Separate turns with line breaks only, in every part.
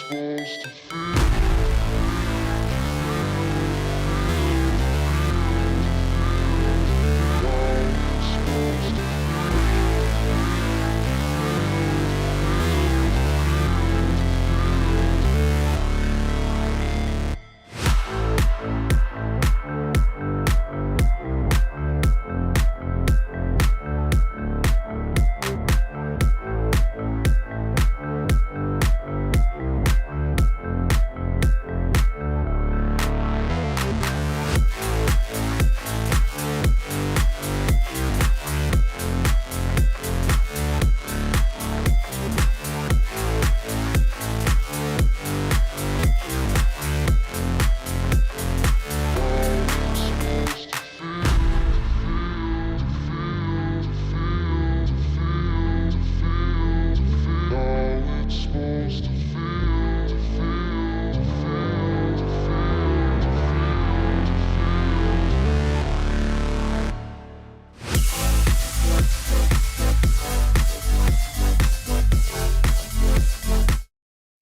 supposed to feel.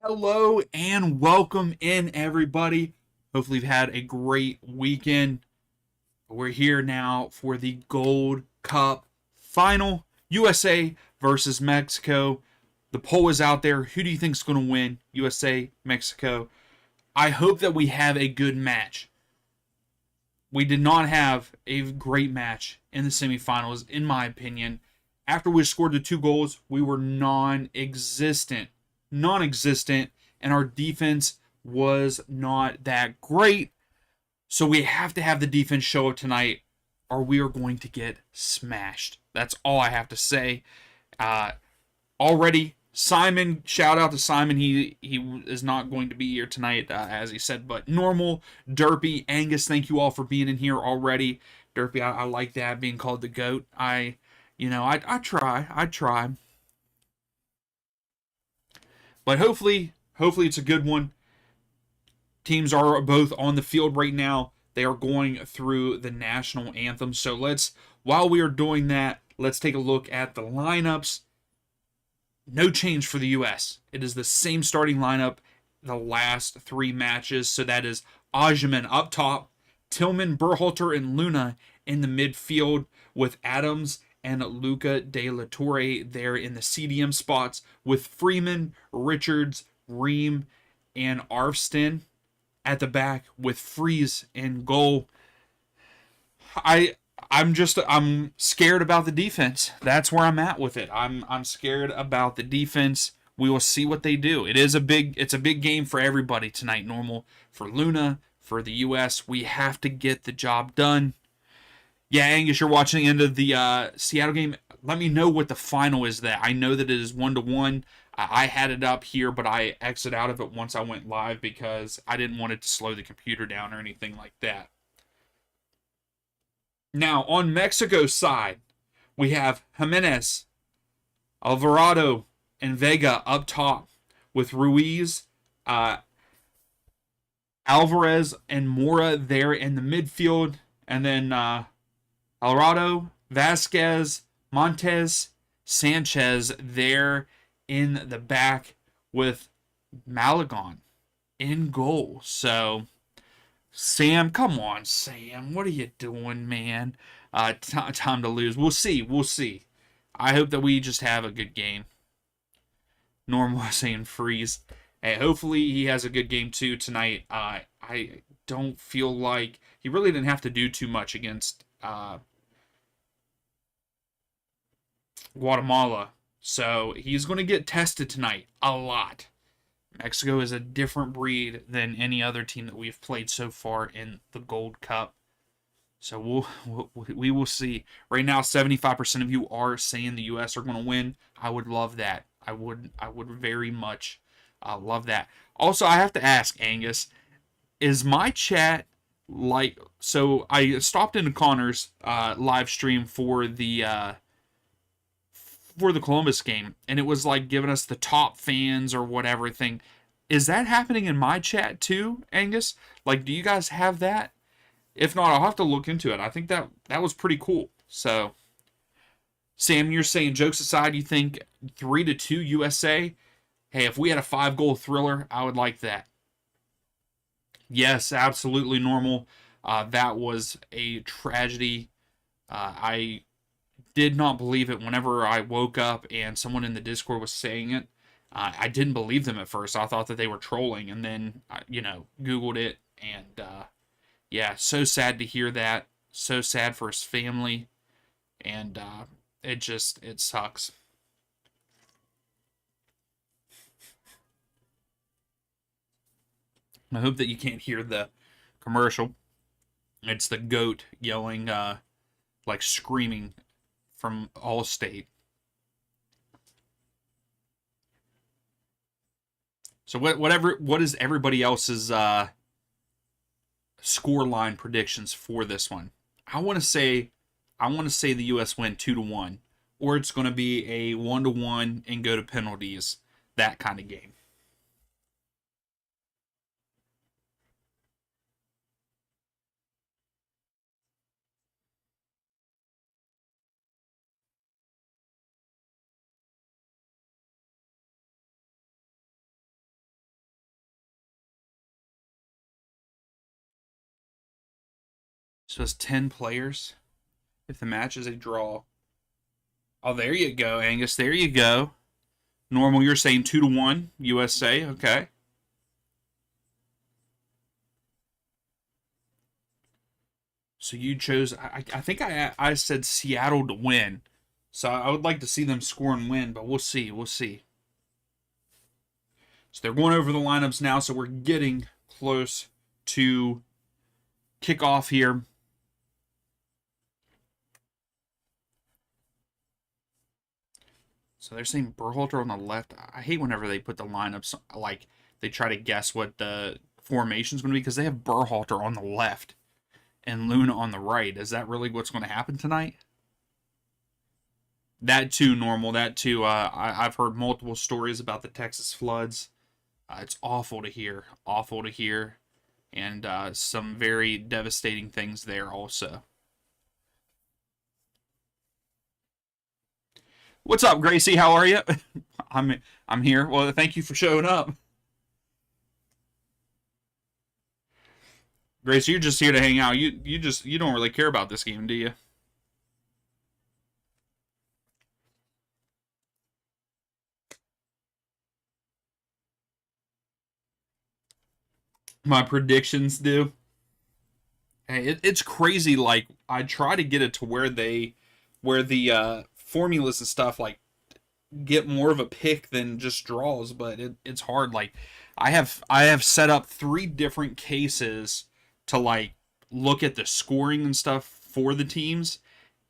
Hello and welcome in, everybody. Hopefully, you've had a great weekend. We're here now for the Gold Cup final, USA versus Mexico. The poll is out there. Who do you think is going to win? USA, Mexico. I hope that we have a good match. We did not have a great match in the semifinals, in my opinion. After we scored the 2 goals, we were non-existent, and our defense was not that great. So we have to have the defense show up tonight, or we are going to get smashed. That's all I have to say. Already, Simon, shout out to Simon. He is not going to be here tonight, as he said, but normal. Derpy, Angus, thank you all for being in here already. Derpy, I like that, being called the GOAT. I try. But hopefully it's a good one. Teams are both on the field right now. They are going through the national anthem. So while we are doing that, let's take a look at the lineups. No change for the U.S. It is the same starting lineup the last 3 matches. So that is Osimhen up top, Tillman, Berhalter, and Luna in the midfield, with Adams and Luca de la Torre there in the CDM spots, with Freeman, Richards, Ream, and Arfston at the back, with Freeze in goal. I'm scared about the defense. That's where I'm at with it. I'm scared about the defense. We will see what they do. It's a big game for everybody tonight. Normal for Luna, for the US. We have to get the job done. Yeah, Angus, you're watching the end of the Seattle game. Let me know what the final is there. I know that it is 1-1. I had it up here, but I exited out of it once I went live because I didn't want it to slow the computer down or anything like that. Now, on Mexico's side, we have Jimenez, Alvarado, and Vega up top, with Ruiz, Alvarez, and Mora there in the midfield, and then Alvarado, Vasquez, Montes, Sanchez there in the back, with Malagon in goal. So, Sam, come on, Sam. What are you doing, man? Time to lose. We'll see. I hope that we just have a good game. Normal saying freeze. Hey, hopefully he has a good game too tonight. I don't feel like he really didn't have to do too much against Guatemala. So he's going to get tested tonight a lot. Mexico is a different breed than any other team that we've played so far in the Gold Cup. So we will see. Right now, 75% of you are saying the U.S. are going to win. I would love that. I would very much love that. Also, I have to ask, Angus, is my chat like... So I stopped into Connor's live stream for the Columbus game, and it was like giving us the top fans or whatever thing. Is that happening in my chat too, Angus? Like, do you guys have that? If not, I'll have to look into it. I think that was pretty cool. So, Sam, you're saying, jokes aside, you think 3-2 USA? Hey, if we had a 5-goal thriller, I would like that. Yes, absolutely normal. That was a tragedy. I did not believe it whenever I woke up and someone in the Discord was saying it. I didn't believe them at first. I thought that they were trolling, and then Googled it, and yeah, so sad to hear that. So sad for his family, and it sucks. I hope that you can't hear the commercial. It's the goat yelling, like screaming from Allstate. So what is everybody else's score line predictions for this one? I want to say the US win 2-1, or it's going to be a 1-1 and go to penalties, that kind of game. So it's 10 players if the match is a draw. Oh, there you go, Angus. There you go. Normal, you're saying 2-1 USA. Okay. So you chose. I think I said Seattle to win. So I would like to see them score and win, but we'll see. We'll see. So they're going over the lineups now. So we're getting close to kickoff here. So they're saying Berhalter on the left. I hate whenever they put the lineups, like they try to guess what the formation's going to be, because they have Berhalter on the left and Luna on the right. Is that really what's going to happen tonight? That too, normal. That too. I've heard multiple stories about the Texas floods. It's awful to hear. Awful to hear. And some very devastating things there also. What's up, Gracie? How are you? I'm here. Well, thank you for showing up. Gracie, you're just here to hang out. You don't really care about this game, do you? My predictions do. Hey, it's crazy. Like I try to get it to where the formulas and stuff like get more of a pick than just draws, but it's hard. Like I have set up 3 different cases to like look at the scoring and stuff for the teams,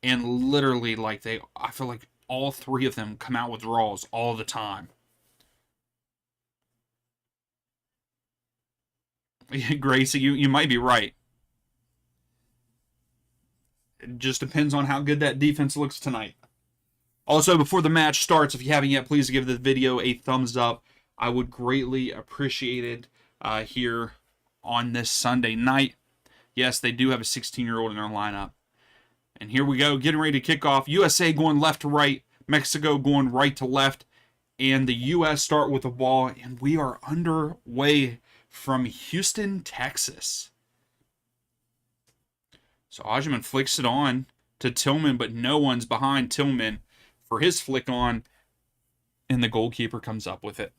and literally like I feel like all 3 of them come out with draws all the time. Gracie, you might be right. It just depends on how good that defense looks tonight. Also, before the match starts, if you haven't yet, please give the video a thumbs up. I would greatly appreciate it here on this Sunday night. Yes, they do have a 16-year-old in their lineup. And here we go, getting ready to kick off. USA going left to right, Mexico going right to left, and the U.S. start with the ball, and we are underway from Houston, Texas. So Ajman flicks it on to Tillman, but no one's behind Tillman for his flick on, and the goalkeeper comes up with it.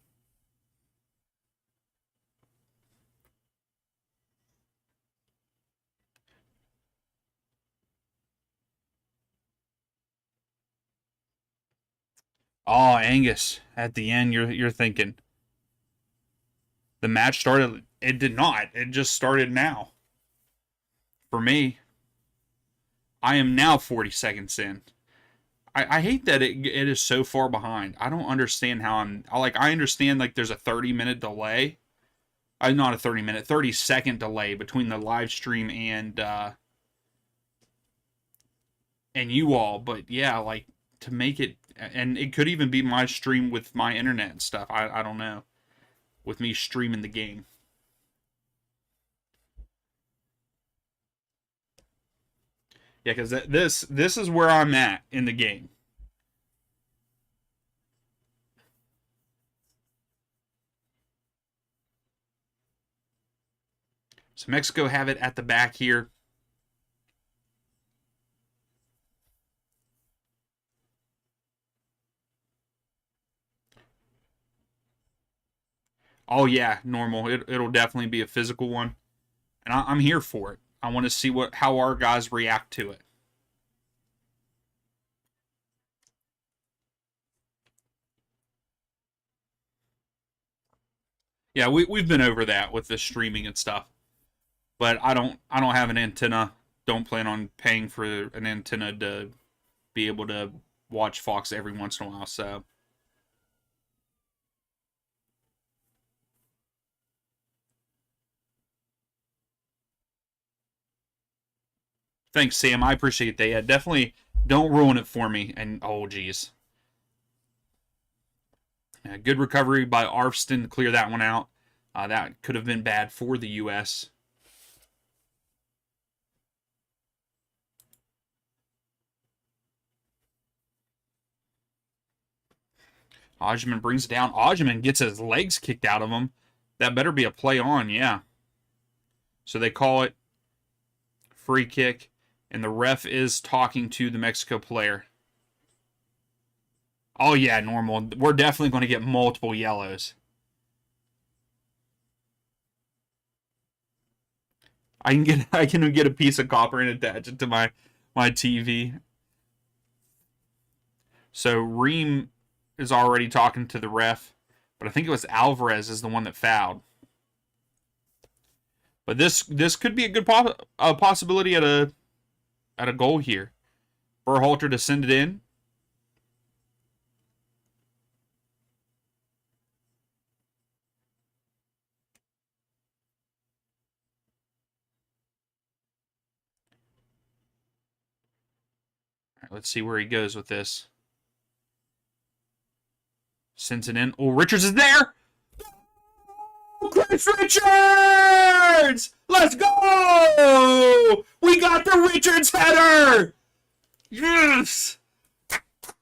Oh, Angus, at the end, you're thinking the match started. It did not. It just started now. For me, I am now 40 seconds in. I hate that it is so far behind. I don't understand how I understand like there's a 30-minute delay. Not a 30-minute, 30-second delay between the live stream and you all, but yeah, like to make it, and it could even be my stream with my internet and stuff. I don't know. With me streaming the game. Yeah, because this is where I'm at in the game. So Mexico have it at the back here. Oh yeah, normal. It'll definitely be a physical one, and I'm here for it. I want to see how our guys react to it. Yeah, we've been over that with the streaming and stuff. But I don't have an antenna. Don't plan on paying for an antenna to be able to watch Fox every once in a while. So thanks, Sam. I appreciate that. Yeah, definitely don't ruin it for me. And oh geez. Yeah, good recovery by Arfston to clear that one out. That could have been bad for the U.S. Hodgman brings it down. Hodgman gets his legs kicked out of him. That better be a play on, yeah. So they call it free kick, and the ref is talking to the Mexico player. Oh yeah, normal. We're definitely going to get multiple yellows. I can get a piece of copper and attach it to my TV. So Reem is already talking to the ref, but I think it was Alvarez is the one that fouled. But this could be a good possibility at a goal here. Berhalter to send it in. All right, let's see where he goes with this. Sends it in. Oh, Richards is there. Chris Richards! Let's go! We got the Richards header! Yes!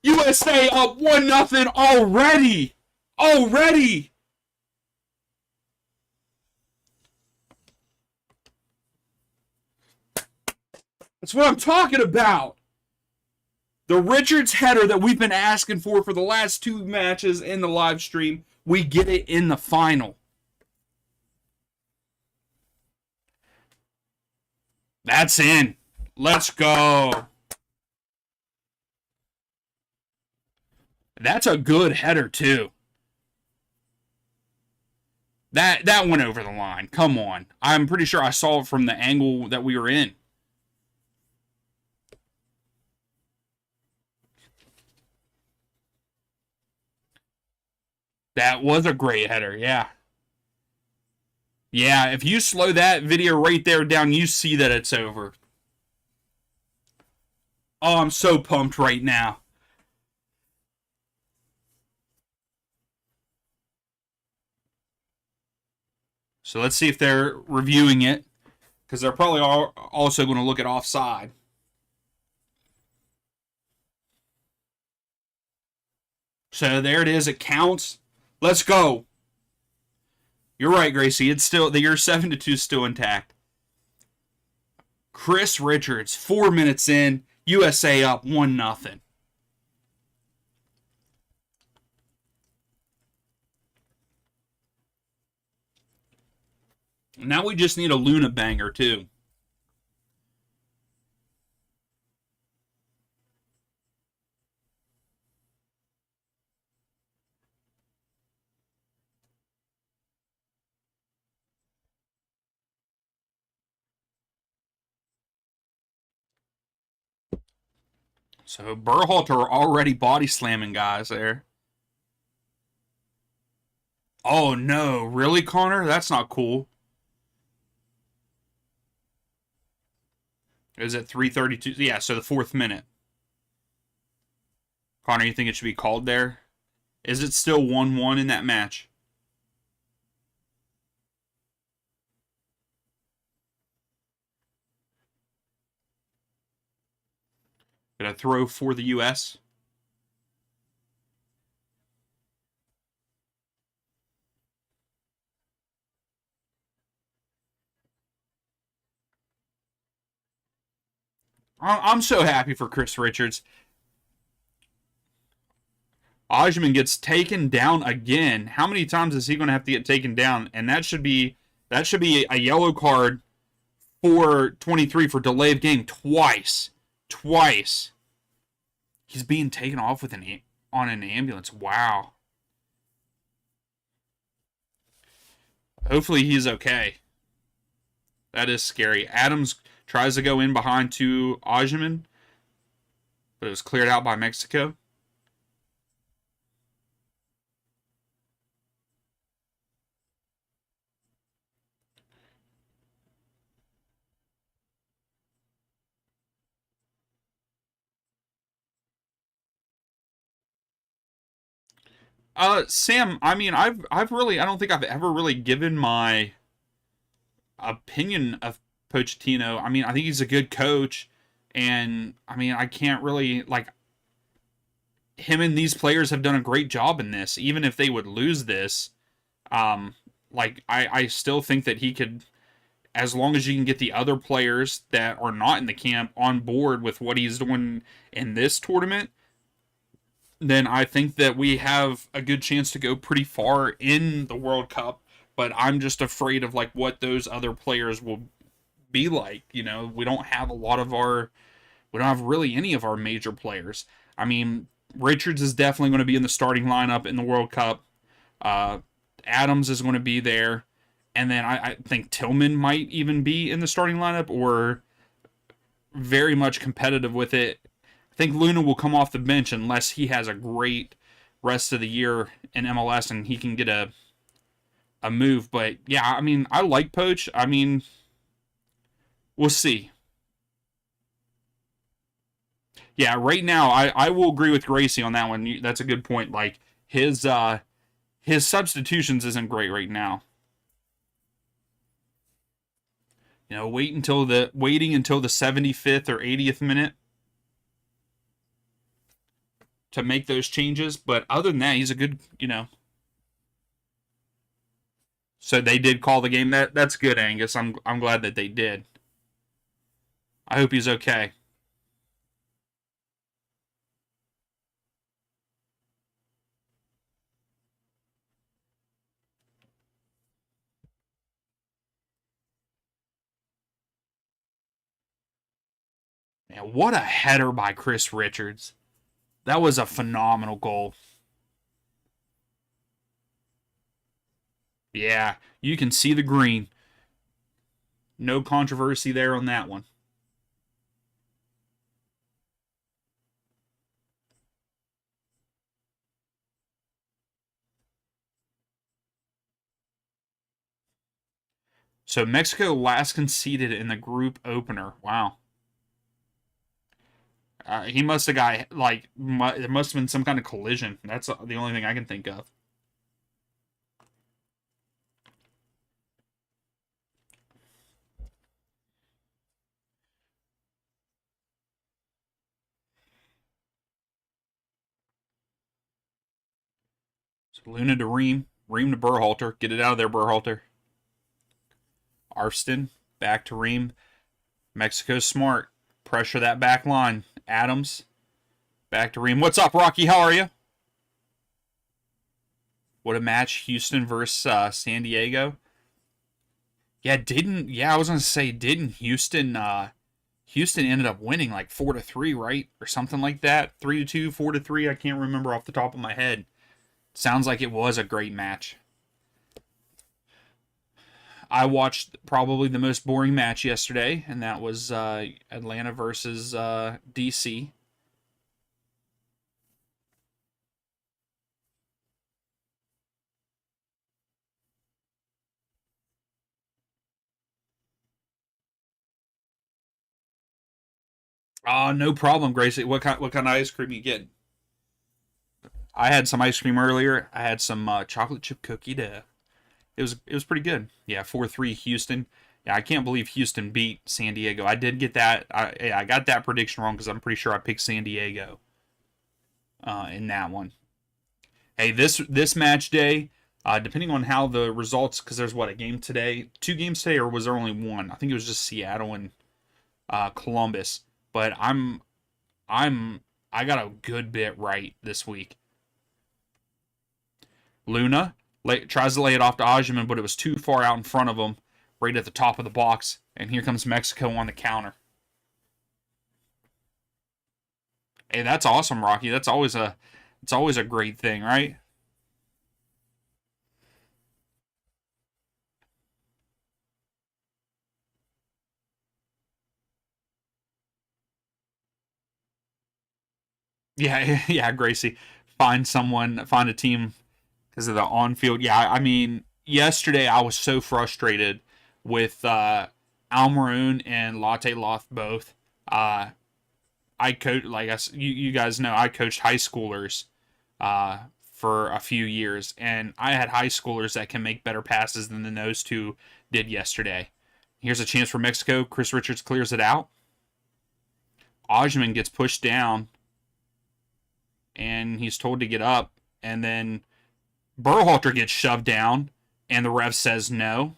USA up 1-0 already! Already! That's what I'm talking about! The Richards header that we've been asking for the last 2 matches in the live stream, we get it in the final. That's in. Let's go. That's a good header, too. That went over the line. Come on. I'm pretty sure I saw it from the angle that we were in. That was a great header, yeah. Yeah, if you slow that video right there down, you see that it's over. Oh, I'm so pumped right now. So let's see if they're reviewing it, because they're probably also going to look at offside. So there it is. It counts. Let's go. You're right, Gracie. It's still the year 7-2 is still intact. Chris Richards, 4 minutes in, USA up 1-0. Now we just need a Luna banger too. So Berhalter already body slamming guys there. Oh no, really, Connor? That's not cool. Is it 3:32? Yeah, so the 4th minute. Connor, you think it should be called there? Is it still 1-1 in that match? Did I throw for the U.S.? I'm so happy for Chris Richards. Osman gets taken down again. How many times is he going to have to get taken down? And that should be a yellow card for 23 for delay of game twice. Twice. He's being taken off with on an ambulance. Wow. Hopefully he's okay. That is scary. Adams tries to go in behind to Osman, but it was cleared out by Mexico. Sam, I mean, I don't think I've ever really given my opinion of Pochettino. I mean, I think he's a good coach, and I mean, I can't really like him and these players have done a great job in this. Even if they would lose this, I still think that he could, as long as you can get the other players that are not in the camp on board with what he's doing in this tournament, then I think that we have a good chance to go pretty far in the World Cup. But I'm just afraid of like what those other players will be like. You know, we don't have really any of our major players. I mean, Richards is definitely going to be in the starting lineup in the World Cup. Adams is going to be there. And then I think Tillman might even be in the starting lineup or very much competitive with it. I think Luna will come off the bench unless he has a great rest of the year in MLS and he can get a move. But yeah, I mean, I like Poach. I mean, we'll see. Yeah, right now I will agree with Gracie on that one. That's a good point. Like his substitutions isn't great right now. You know, waiting until the 75th or 80th minute to make those changes. But other than that, he's a good, you know. So they did call the game. That's good, Angus. I'm glad that they did. I hope he's okay. Man, what a header by Chris Richards. That was a phenomenal goal. Yeah, you can see the green. No controversy there on that one. So Mexico last conceded in the group opener. Wow. He must have got like there must have been some kind of collision. That's the only thing I can think of. So Luna to Ream to Berhalter. Get it out of there, Berhalter. Arston back to Ream. Mexico's smart. Pressure that back line. Adams back to Ream. What's up, Rocky? How are you? What a match, Houston versus San Diego. I was gonna say, didn't Houston ended up winning like 4-3, right? Or something like that. 3-2, 4-3. I can't remember off the top of my head. Sounds like it was a great match. I watched probably the most boring match yesterday, and that was Atlanta versus DC. No problem, Gracie. What kind of ice cream you getting? I had some ice cream earlier. I had some chocolate chip cookie dough. It was pretty good. Yeah, 4-3 Houston. Yeah, I can't believe Houston beat San Diego. I did get that. I got that prediction wrong because I'm pretty sure I picked San Diego in that one. Hey, this match day, depending on how the results, because there's a game today, 2 games today, or was there only one? I think it was just Seattle and Columbus. but I got a good bit right this week. Luna tries to lay it off to Ajman, but it was too far out in front of him, right at the top of the box. And here comes Mexico on the counter. Hey, that's awesome, Rocky. It's always a great thing, right? Yeah, yeah, Gracie. Find a team because of the on-field. Yeah, I mean, yesterday I was so frustrated with Almaroon and Latte Loth both. Uh, I coach, like you guys know, I coached high schoolers for a few years, and I had high schoolers that can make better passes than those two did yesterday. Here's a chance for Mexico. Chris Richards clears it out. Ajman gets pushed down, and he's told to get up, and then Berhalter gets shoved down, and the ref says no.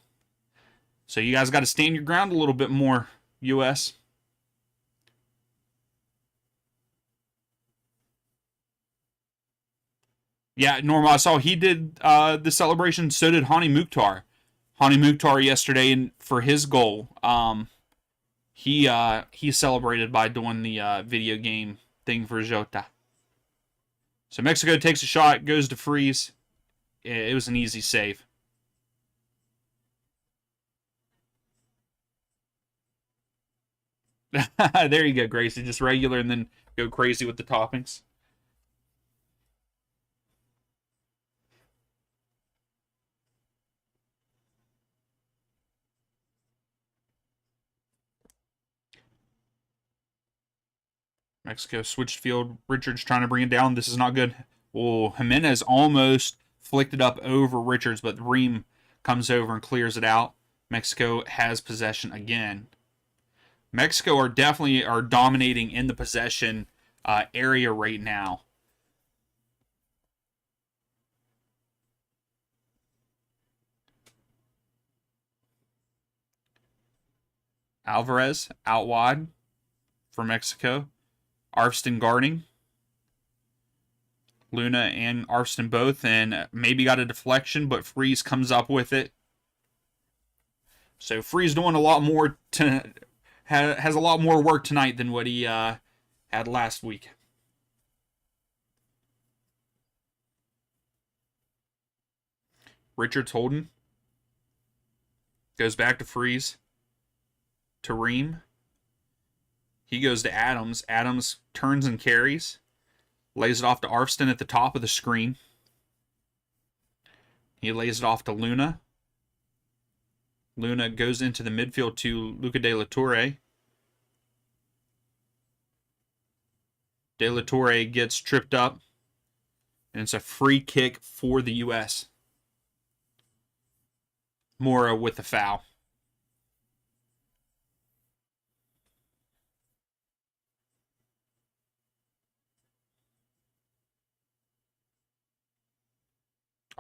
So you guys got to stand your ground a little bit more, U.S. Yeah, Norma, I saw he did the celebration. So did Hani Mukhtar. Hani Mukhtar yesterday, and for his goal, he celebrated by doing the video game thing for Jota. So Mexico takes a shot, goes to freeze. It was an easy save. There you go, Gracie. Just regular, and then go crazy with the toppings. Mexico switched field. Richards trying to bring it down. This is not good. Oh, Jimenez almost flicked it up over Richards, but Ream comes over and clears it out. Mexico has possession again. Mexico are definitely dominating in the possession area right now. Alvarez out wide for Mexico. Arfston guarding. Luna and Arfston both, and maybe got a deflection, but Freeze comes up with it. So Freeze doing a lot more has a lot more work tonight than what he had last week. Richards holding. Goes back to Freeze. To Ream. He goes to Adams. Adams turns and carries. Lays it off to Arfston at the top of the screen. He lays it off to Luna. Luna goes into the midfield to Luca De La Torre. De La Torre gets tripped up. And it's a free kick for the U.S. Mora with the foul.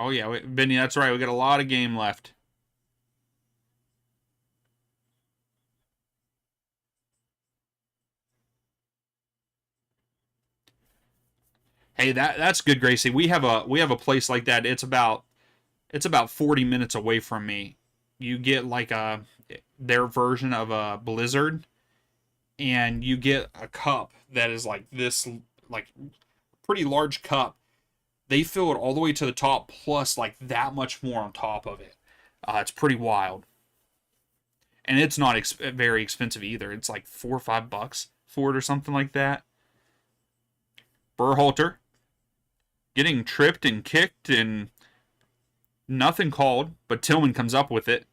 Oh, yeah, Benny, that's right. We got a lot of game left. Hey, that's good, Gracie. We have a place like that. It's about 40 minutes away from me. You get like their version of a blizzard, and you get a cup that is like this, like pretty large cup. They fill it all the way to the top, plus like that much more on top of it. It's pretty wild, and it's not very expensive either. It's like $4 or $5 for it or something like that. Berhalter getting tripped and kicked and nothing called, but Tillman comes up with it,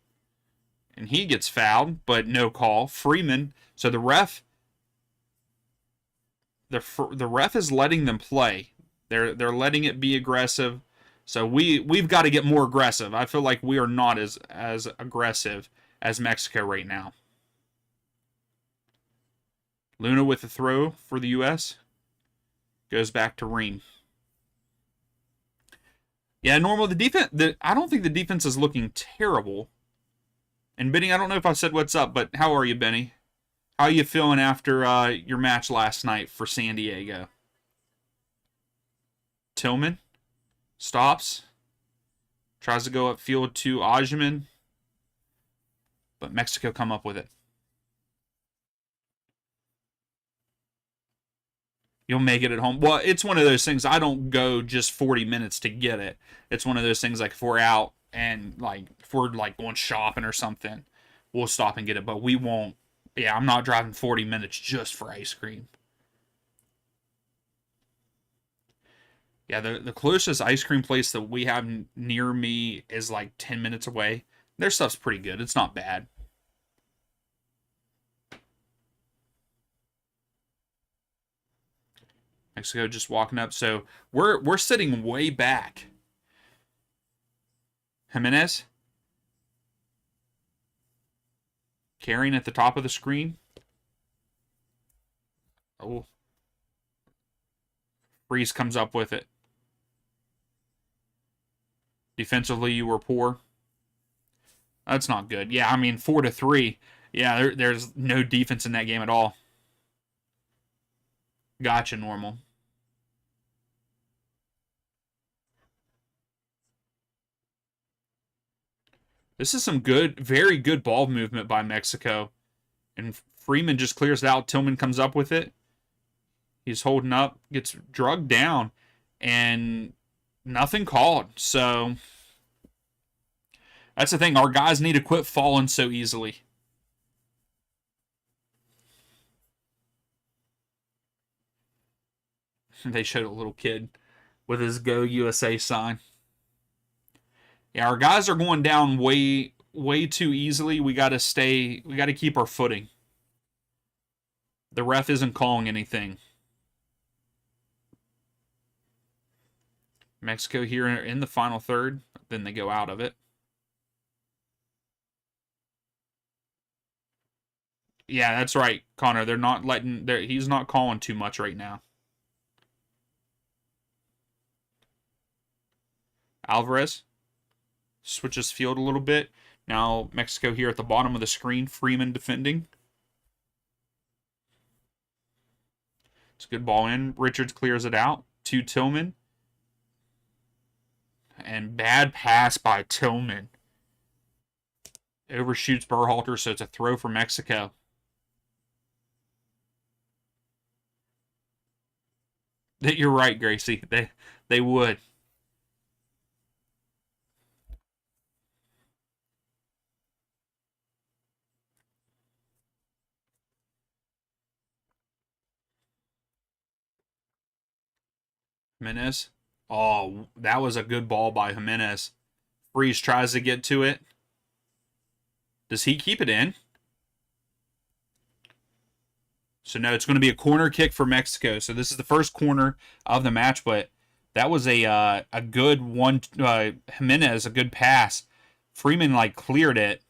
and he gets fouled, but no call. Freeman, so the ref is letting them play. They're letting it be aggressive. So we've got to get more aggressive. I feel like we are not as aggressive as Mexico right now. Luna with the throw for the U.S. Goes back to Ream. Yeah, normal. The defense. I don't think the defense is looking terrible. And Benny, I don't know if I said what's up, but how are you, Benny? How you feeling after your match last night for San Diego? Tillman stops, tries to go upfield to Ajman, but Mexico come up with it. You'll make it at home. Well, it's one of those things. I don't go just 40 minutes to get it. It's one of those things like if we're out and like if we're like going shopping or something, we'll stop and get it. But we won't. Yeah, I'm not driving 40 minutes just for ice cream. Yeah, the closest ice cream place that we have near me is like 10 minutes away. Their stuff's pretty good. It's not bad. Mexico just walking up. So we're sitting way back. Jimenez carrying at the top of the screen. Oh, Freeze comes up with it. Defensively, you were poor. That's not good. Yeah, I mean 4-3. Yeah, there's no defense in that game at all. Gotcha, normal. This is some good, very good ball movement by Mexico. And Freeman just clears it out. Tillman comes up with it. He's holding up, gets drugged down, and nothing called. So that's the thing. Our guys need to quit falling so easily. They showed a little kid with his Go USA sign. Yeah, our guys are going down way too easily. We got to keep our footing. The ref isn't calling anything. Mexico here in the final third, then they go out of it. Yeah, that's right, Connor. They're not letting he's not calling too much right now. Alvarez switches field a little bit. Now Mexico here at the bottom of the screen. Freeman defending. It's a good ball in. Richards clears it out to Tillman. And bad pass by Tillman. Overshoots Berhalter, so it's a throw for Mexico. You're right, Gracie. They would. Jimenez. Oh, that was a good ball by Jimenez. Freeze tries to get to it. Does he keep it in? So no, it's going to be a corner kick for Mexico. So this is the first corner of the match, but that was a good one. Jimenez, a good pass. Freeman like cleared it,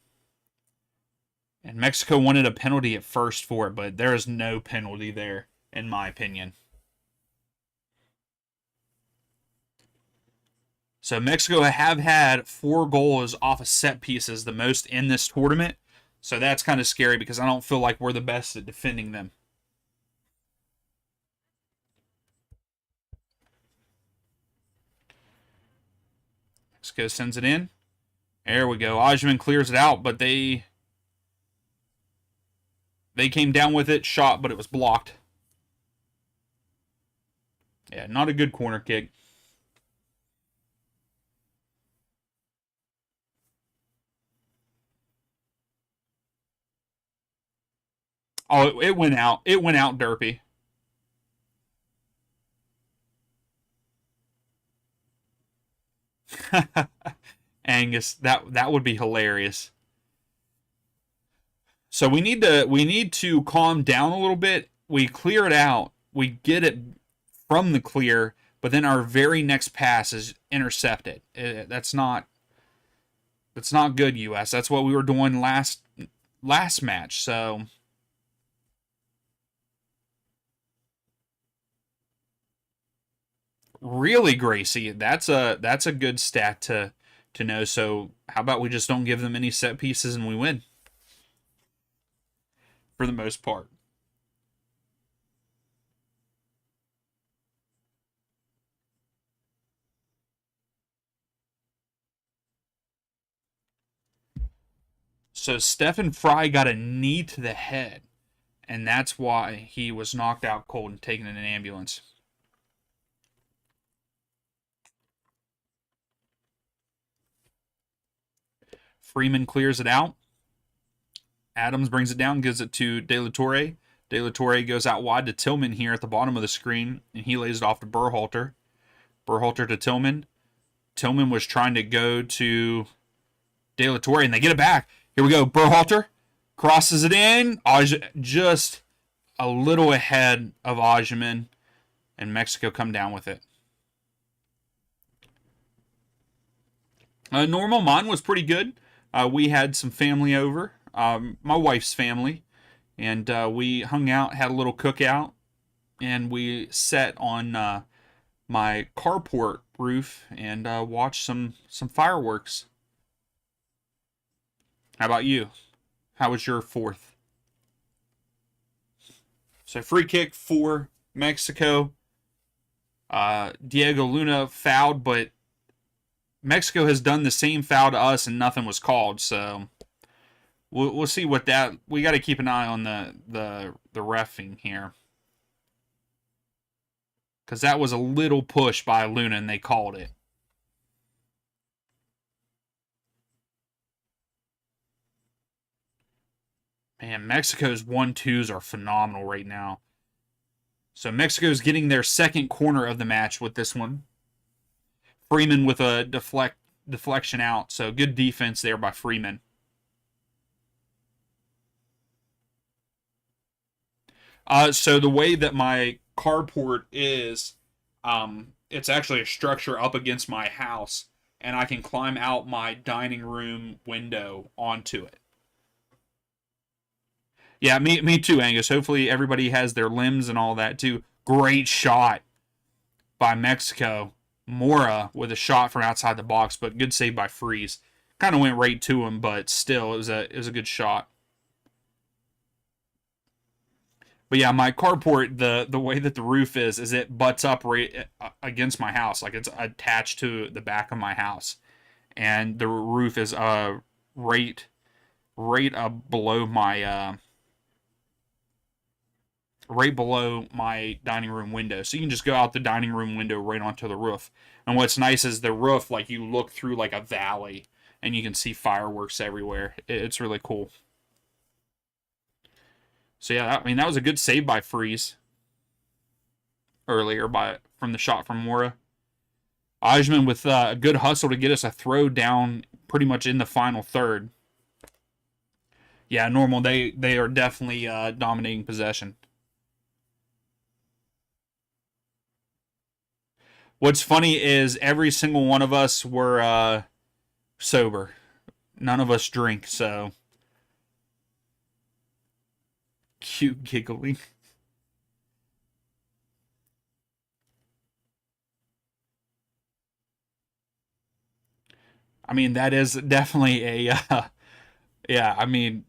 and Mexico wanted a penalty at first for it, but there is no penalty there, in my opinion. So Mexico have had 4 goals off of set pieces, the most in this tournament. So that's kind of scary because I don't feel like we're the best at defending them. Mexico sends it in. There we go. Ajman clears it out, but they came down with it, shot, but it was blocked. Yeah, not a good corner kick. Oh, it went out. It went out, Derpy. Angus, that would be hilarious. So we need to calm down a little bit. We clear it out. We get it from the clear, but then our very next pass is intercepted. That's not good, US. That's what we were doing last match. So really, Gracie, that's a good stat to know. So how about we just don't give them any set pieces and we win? for the most part. So Stephen Fry got a knee to the head, and that's why he was knocked out cold and taken in an ambulance. Freeman clears it out. Adams brings it down, gives it to De La Torre. De La Torre goes out wide to Tillman here at the bottom of the screen, and he lays it off to Berhalter. Berhalter to Tillman. Tillman was trying to go to De La Torre, and they get it back. Here we go. Berhalter crosses it in. Just a little ahead of Ajman, and Mexico come down with it. Normal, mine was pretty good. We had some family over, my wife's family, and we hung out, had a little cookout, and we sat on my carport roof and watched some fireworks. How about you? How was your fourth? So free kick for Mexico. Diego Luna fouled, but Mexico has done the same foul to us and nothing was called. So we'll see what that. We got to keep an eye on the reffing here, because that was a little push by Luna and they called it. Man, Mexico's 1-2s are phenomenal right now. So Mexico's getting their second corner of the match with this one. Freeman with a deflection out. So good defense there by Freeman. So the way that my carport is, it's actually a structure up against my house, and I can climb out my dining room window onto it. Yeah, me too, Angus. Hopefully everybody has their limbs and all that too. Great shot by Mexico. Mora with a shot from outside the box, but good save by Freeze. Kind of went right to him, but still, it was a good shot. But yeah, my carport, the way that the roof is it butts up right against my house, like it's attached to the back of my house, and the roof is right below my right below my dining room window. So you can just go out the dining room window right onto the roof. And what's nice is the roof, like you look through like a valley and you can see fireworks everywhere. It's really cool. So yeah, I mean that was a good save by Freeze earlier from the shot from Mora. Ajman with a good hustle to get us a throw down pretty much in the final third. Yeah, normal. They are definitely dominating possession. What's funny is every single one of us were sober. None of us drink, so cute giggling. I mean, that is definitely a yeah. I mean,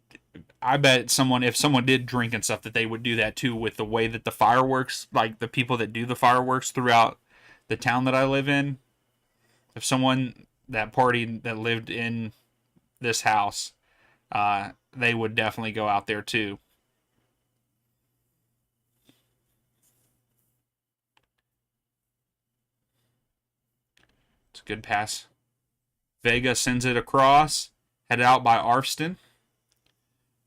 I bet if someone did drink and stuff, that they would do that too with the way that the fireworks, like the people that do the fireworks throughout the town that I live in. If someone that party that lived in this house, they would definitely go out there too. It's a good pass. Vega sends it across, headed out by Arfston.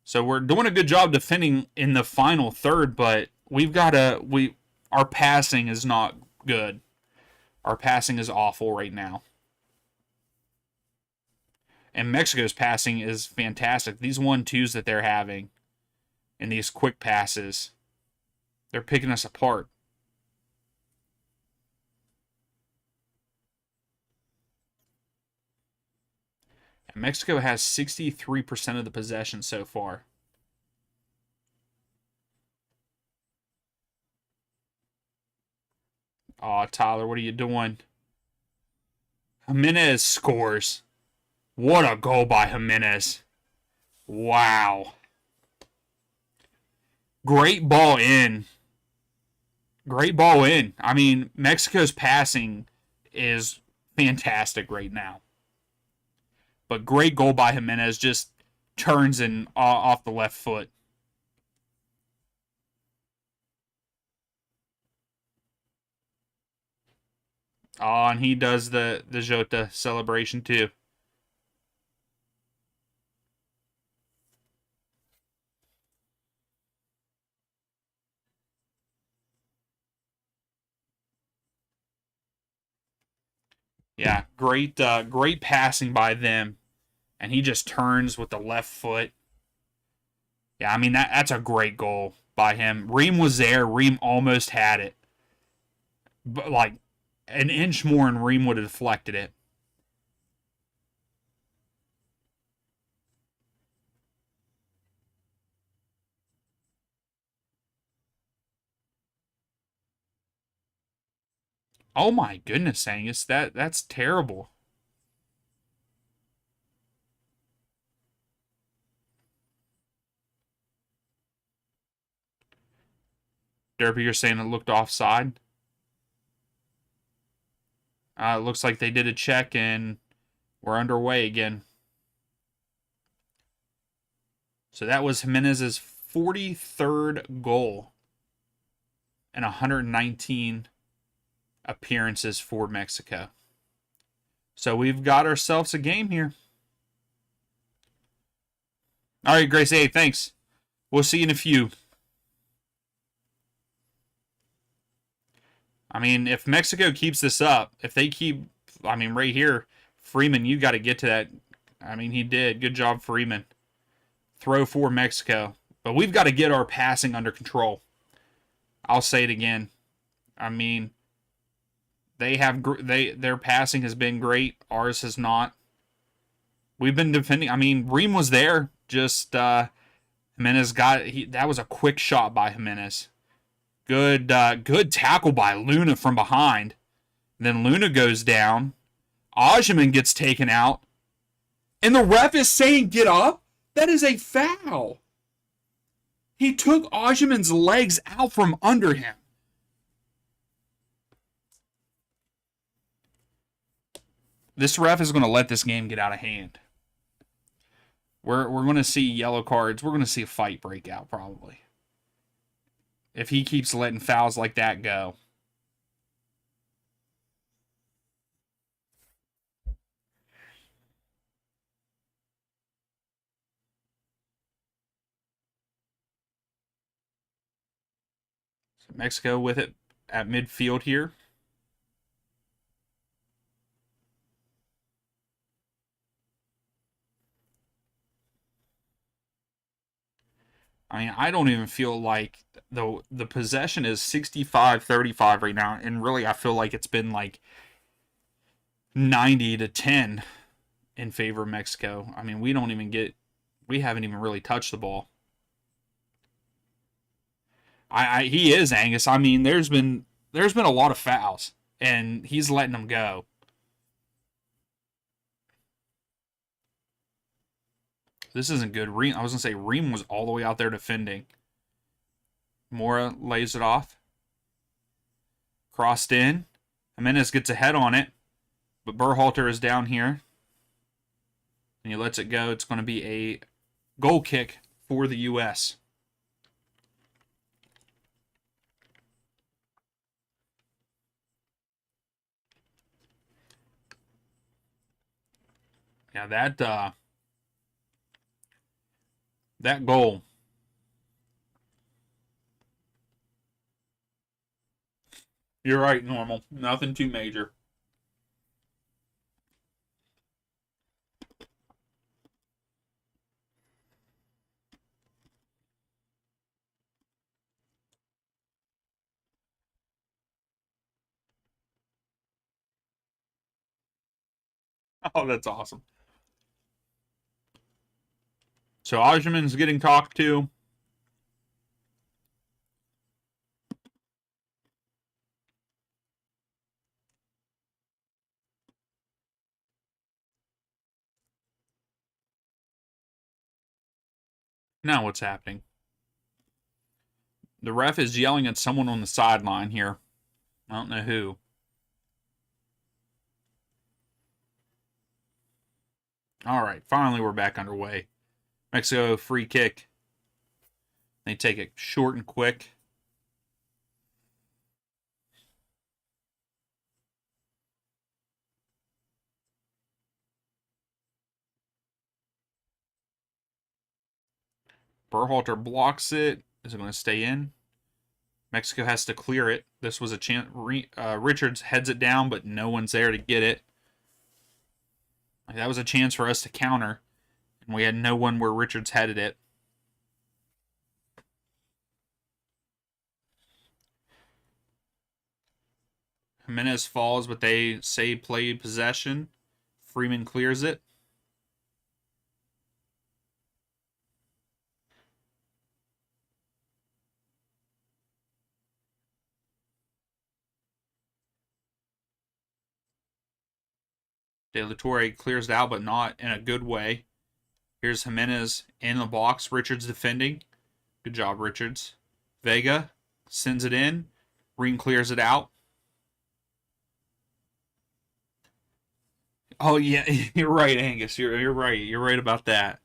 So we're doing a good job defending in the final third, but our passing is not good. Our passing is awful right now. And Mexico's passing is fantastic. These 1-2s that they're having and these quick passes, they're picking us apart. And Mexico has 63% of the possession so far. Aw, Tyler, what are you doing? Jimenez scores. What a goal by Jimenez. Wow. Great ball in. Great ball in. I mean, Mexico's passing is fantastic right now. But great goal by Jimenez. Just turns in off the left foot. Oh, and he does the Jota celebration too. Yeah, great passing by them, and he just turns with the left foot. Yeah, I mean that's a great goal by him. Ream was there. Ream almost had it, but like an inch more, and Ream would have deflected it. Oh my goodness, Angus, that's terrible. Derby, you're saying it looked offside. It looks like they did a check and we're underway again. So that was Jimenez's 43rd goal and 119 appearances for Mexico. So we've got ourselves a game here. All right, Grace. Hey, thanks. We'll see you in a few. I mean, if Mexico keeps this up, if they keep, I mean, right here, Freeman, you got to get to that. I mean, he did. Good job, Freeman. Throw for Mexico. But we've got to get our passing under control. I'll say it again. I mean, their passing has been great. Ours has not. We've been defending. I mean, Ream was there. Just Jimenez that was a quick shot by Jimenez. Good tackle by Luna from behind. Then Luna goes down. Osimhen gets taken out. And the ref is saying, get up? That is a foul. He took Osimhen's legs out from under him. This ref is going to let this game get out of hand. We're going to see yellow cards. We're going to see a fight break out probably. If he keeps letting fouls like that go. So Mexico with it at midfield here. I mean, I don't even feel like the possession is 65-35 right now, and really I feel like it's been like 90-10 in favor of Mexico. I mean, we haven't even really touched the ball. He is Angus. I mean, there's been a lot of fouls, and he's letting them go. This isn't good. Ream, I was gonna say Ream was all the way out there defending. Mora lays it off. Crossed in. Jimenez gets a head on it, but Berhalter is down here, and he lets it go. It's going to be a goal kick for the U.S. Yeah, that goal. You're right, normal. Nothing too major. Oh, that's awesome. So Osimhen's getting talked to. Now what's happening? The ref is yelling at someone on the sideline here. I don't know who. All right, finally we're back underway. Mexico free kick. They take it short and quick. Berhalter blocks it. Is it going to stay in? Mexico has to clear it. This was a chance. Richards heads it down, but no one's there to get it. That was a chance for us to counter, and we had no one where Richards headed it. Jimenez falls, but they say play possession. Freeman clears it. De La Torre clears it out, but not in a good way. Here's Jimenez in the box. Richards defending. Good job, Richards. Vega sends it in. Green clears it out. Oh, yeah, you're right, Angus. You're right. You're right about that.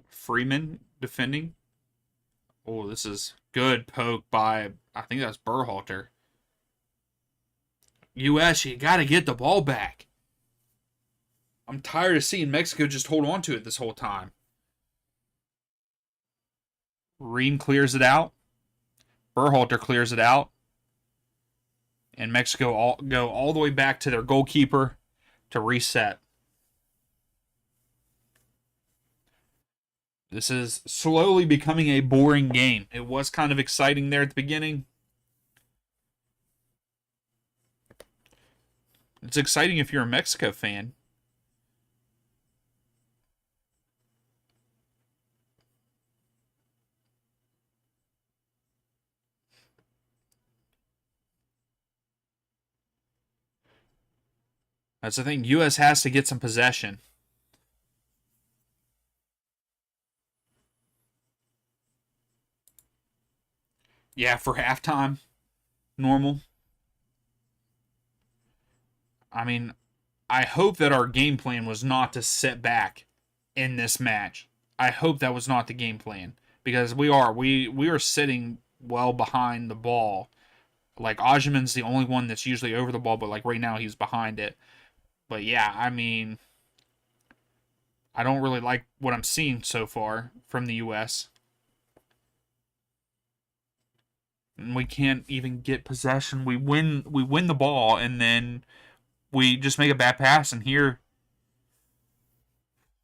Freeman defending. Oh, this is good poke by, I think that's Berhalter. U.S., you got to get the ball back. I'm tired of seeing Mexico just hold on to it this whole time. Reen clears it out. Berhalter clears it out. And Mexico go all the way back to their goalkeeper to reset. This is slowly becoming a boring game. It was kind of exciting there at the beginning. It's exciting if you're a Mexico fan. That's the thing. U.S. has to get some possession. Yeah, for halftime. Normal. I mean, I hope that our game plan was not to sit back in this match. I hope that was not the game plan. Because we are sitting well behind the ball. Like, Osimhen's the only one that's usually over the ball, but like right now he's behind it. But yeah, I mean, I don't really like what I'm seeing so far from the U.S. And we can't even get possession. We win the ball, and then we just make a bad pass. And here,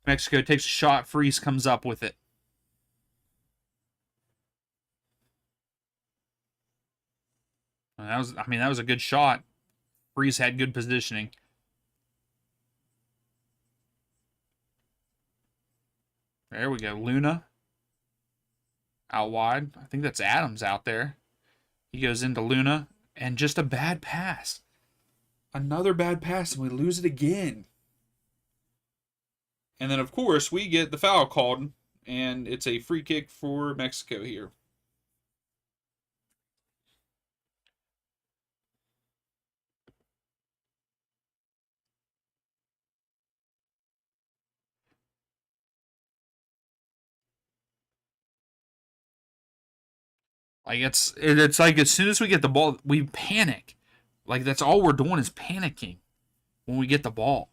Mexico takes a shot. Freeze comes up with it. And that was a good shot. Freeze had good positioning. There we go. Luna out wide. I think that's Adams out there. He goes into Luna, and just a bad pass. Another bad pass, and we lose it again. And then, of course, we get the foul called, and it's a free kick for Mexico here. Like it's like as soon as we get the ball, we panic. Like that's all we're doing is panicking when we get the ball.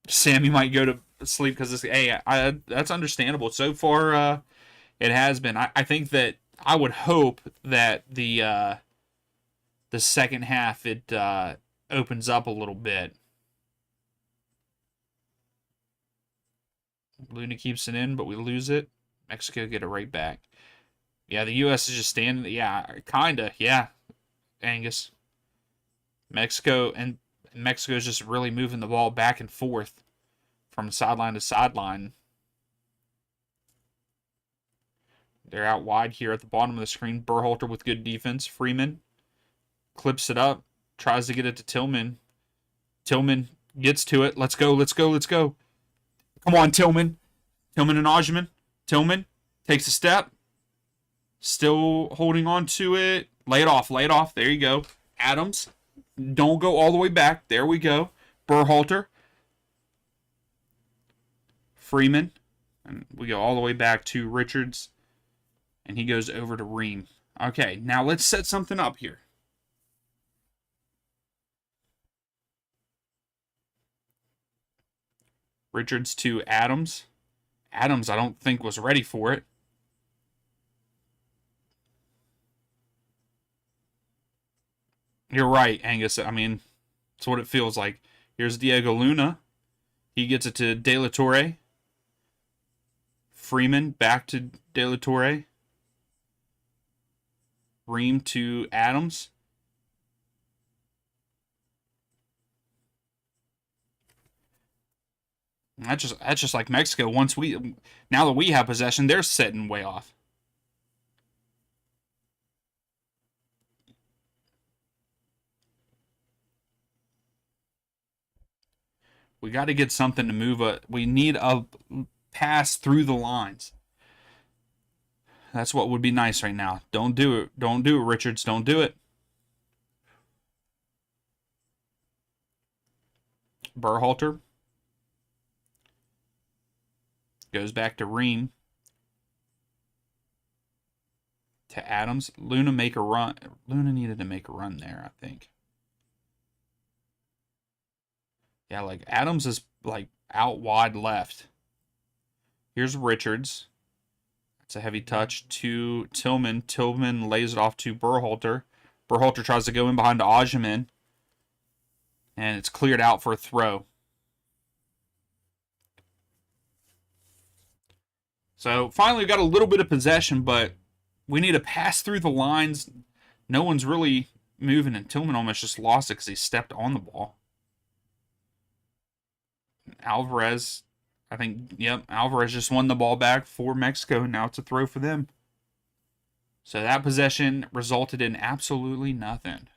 Sammy might go to sleep because this. Hey, that's understandable. So far, it has been. I think that I would hope that the second half it opens up a little bit. Luna keeps it in, but we lose it. Mexico get it right back. Yeah, the U.S. is just standing. Yeah, kinda. Yeah, Angus. Mexico is just really moving the ball back and forth from sideline to sideline. They're out wide here at the bottom of the screen. Berhalter with good defense. Freeman clips it up, tries to get it to Tillman. Tillman gets to it. Let's go, let's go, let's go. Come on, Tillman. Tillman and Osman. Tillman takes a step. Still holding on to it. Lay it off, lay it off. There you go. Adams. Don't go all the way back. There we go. Berhalter. Freeman. And we go all the way back to Richards. And he goes over to Ream. Okay, now let's set something up here. Richards to Adams. Adams, I don't think, was ready for it. You're right, Angus. I mean, it's what it feels like. Here's Diego Luna. He gets it to De La Torre. Freeman back to De La Torre. Ream to Adams. That's just like Mexico. Now that we have possession, they're sitting way off. We got to get something to move. We need a pass through the lines. That's what would be nice right now. Don't do it. Don't do it, Richards. Don't do it. Berhalter. Goes back to Ream. To Adams. Luna make a run. Luna needed to make a run there, I think. Yeah, like Adams is like out wide left. Here's Richards. It's a heavy touch to Tillman. Tillman lays it off to Berhalter. Berhalter tries to go in behind Osman. And it's cleared out for a throw. So finally we got a little bit of possession, but we need to pass through the lines. No one's really moving, and Tillman almost just lost it because he stepped on the ball. Alvarez, I think, yep, Alvarez just won the ball back for Mexico, and now it's a throw for them. So that possession resulted in absolutely nothing.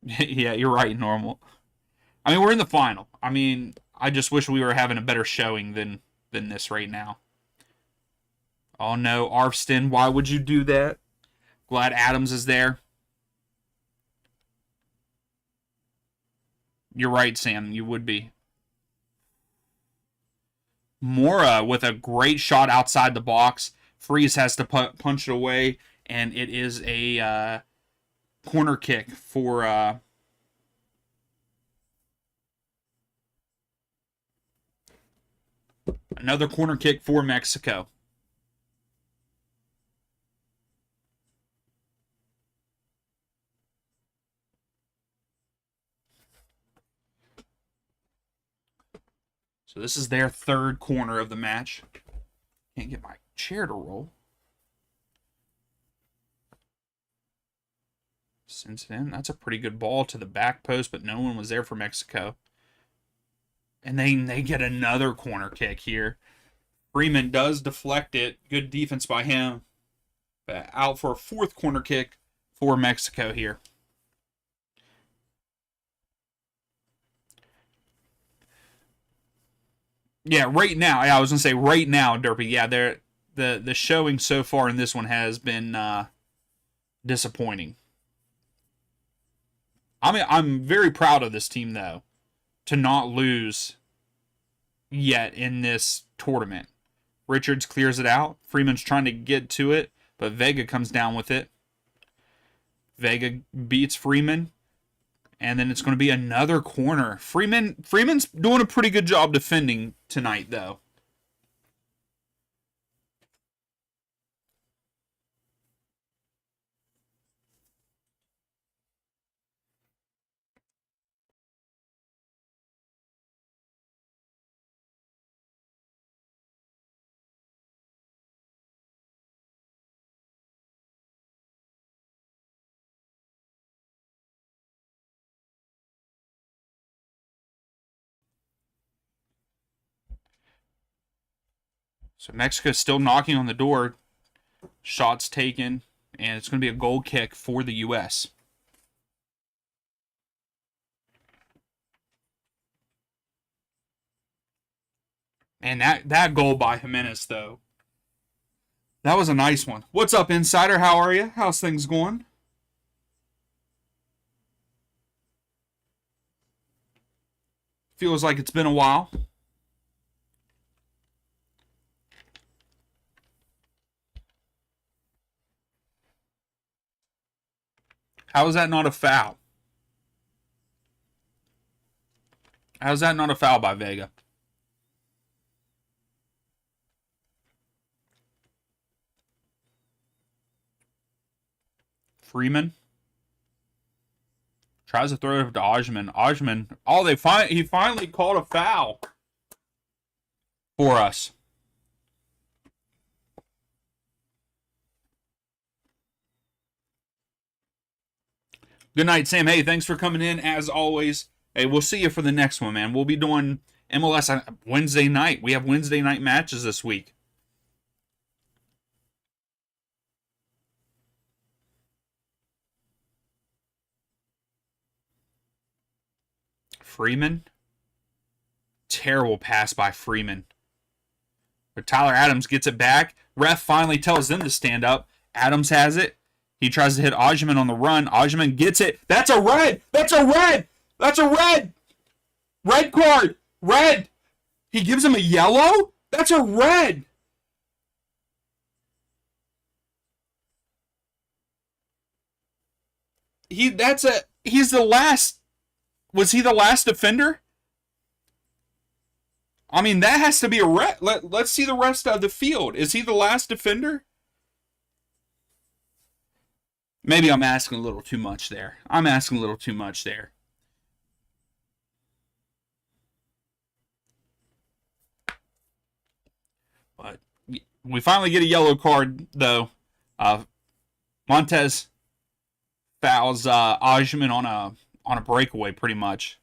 Yeah, you're right, Normal. I mean, we're in the final. I mean, I just wish we were having a better showing than this right now. Oh no, Arfston, why would you do that? Glad Adams is there. You're right, Sam. You would be. Mora with a great shot outside the box. Freeze has to punch it away, and it is a corner kick for another corner kick for Mexico. So this is their third corner of the match. Can't get my chair to roll. Sends it in. That's a pretty good ball to the back post, but no one was there for Mexico. And they get another corner kick here. Freeman does deflect it. Good defense by him. But out for a fourth corner kick for Mexico here. Yeah, right now. I was gonna say right now, Derpy. Yeah, the showing so far in this one has been disappointing. I mean, I'm very proud of this team though, to not lose yet in this tournament. Richards clears it out. Freeman's trying to get to it, but Vega comes down with it. Vega beats Freeman. And then it's going to be another corner. Freeman's doing a pretty good job defending tonight, though. So Mexico's still knocking on the door. Shots taken. And it's going to be a goal kick for the U.S. And that goal by Jimenez, though, that was a nice one. What's up, Insider? How are you? How's things going? Feels like it's been a while. How is that not a foul? How is that not a foul by Vega? Freeman tries to throw it to Osman. Osman, he finally called a foul for us. Good night, Sam. Hey, thanks for coming in as always. Hey, we'll see you for the next one, man. We'll be doing MLS on Wednesday night. We have Wednesday night matches this week. Freeman. Terrible pass by Freeman. But Tyler Adams gets it back. Ref finally tells them to stand up. Adams has it. He tries to hit Osman on the run. Osman gets it. That's a red! That's a red! That's a red! Red card! Red! He gives him a yellow? That's a red! He's the last. Was he the last defender? I mean, that has to be a red. Let's see the rest of the field. Is he the last defender? Maybe I'm asking a little too much there. But we finally get a yellow card, though. Montez fouls Osman on a breakaway, pretty much.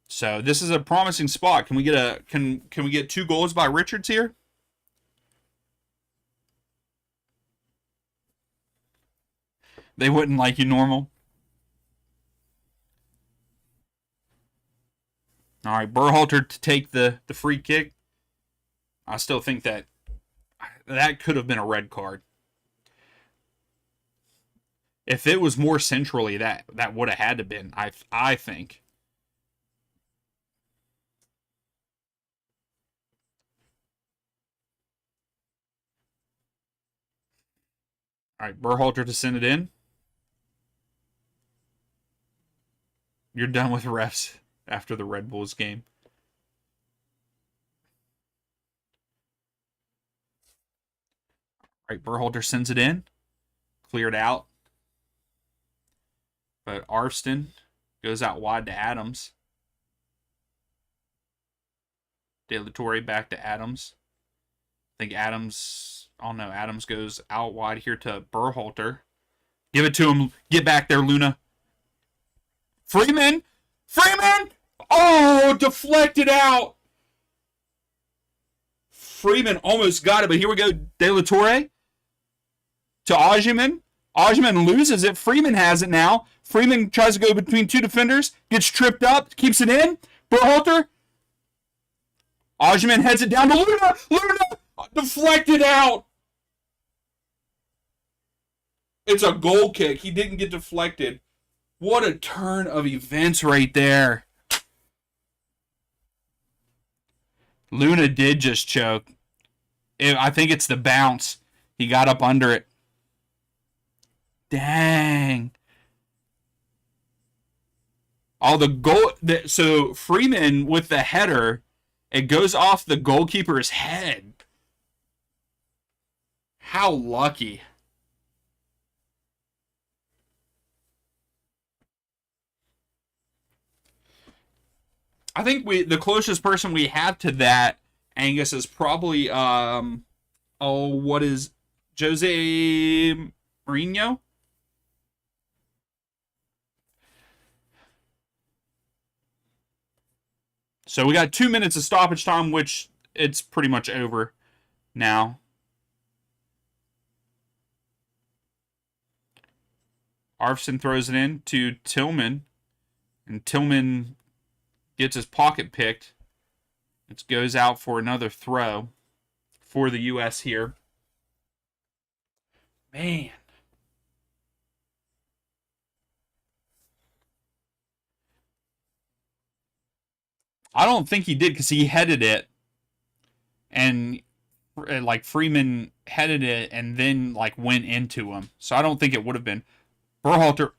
So this is a promising spot. Can we get can we get 2 goals by Richards here? They wouldn't like you normal. All right, Berhalter to take the free kick. I still think that could have been a red card. If it was more centrally, that would have had to been. I think. All right, Berhalter to send it in. You're done with refs after the Red Bulls game. All right, Berhalter sends it in. Cleared out. But Arston goes out wide to Adams. De La Torre back to Adams. I think Adams... Oh, no. Adams goes out wide here to Berhalter. Give it to him. Get back there, Luna. Freeman! Freeman! Oh, deflected out. Freeman almost got it, but here we go. De La Torre to Osman. Osman loses it. Freeman has it now. Freeman tries to go between 2 defenders. Gets tripped up. Keeps it in. Berhalter. Osman heads it down to Luna. Luna! Deflected out. It's a goal kick. He didn't get deflected. What a turn of events right there. Luna did just choke. I think it's the bounce. He got up under it. Dang. Oh, the goal. So Freeman with the header, it goes off the goalkeeper's head. How lucky. I think the closest person we have to that, Angus, is probably what is Jose Mourinho? So we got 2 minutes of stoppage time, which it's pretty much over now. Arfson throws it in to Tillman, and Tillman gets his pocket picked. It goes out for another throw for the U.S. here. Man. I don't think he did because he headed it, and like Freeman headed it and then like went into him. So I don't think it would have been. Berhalter.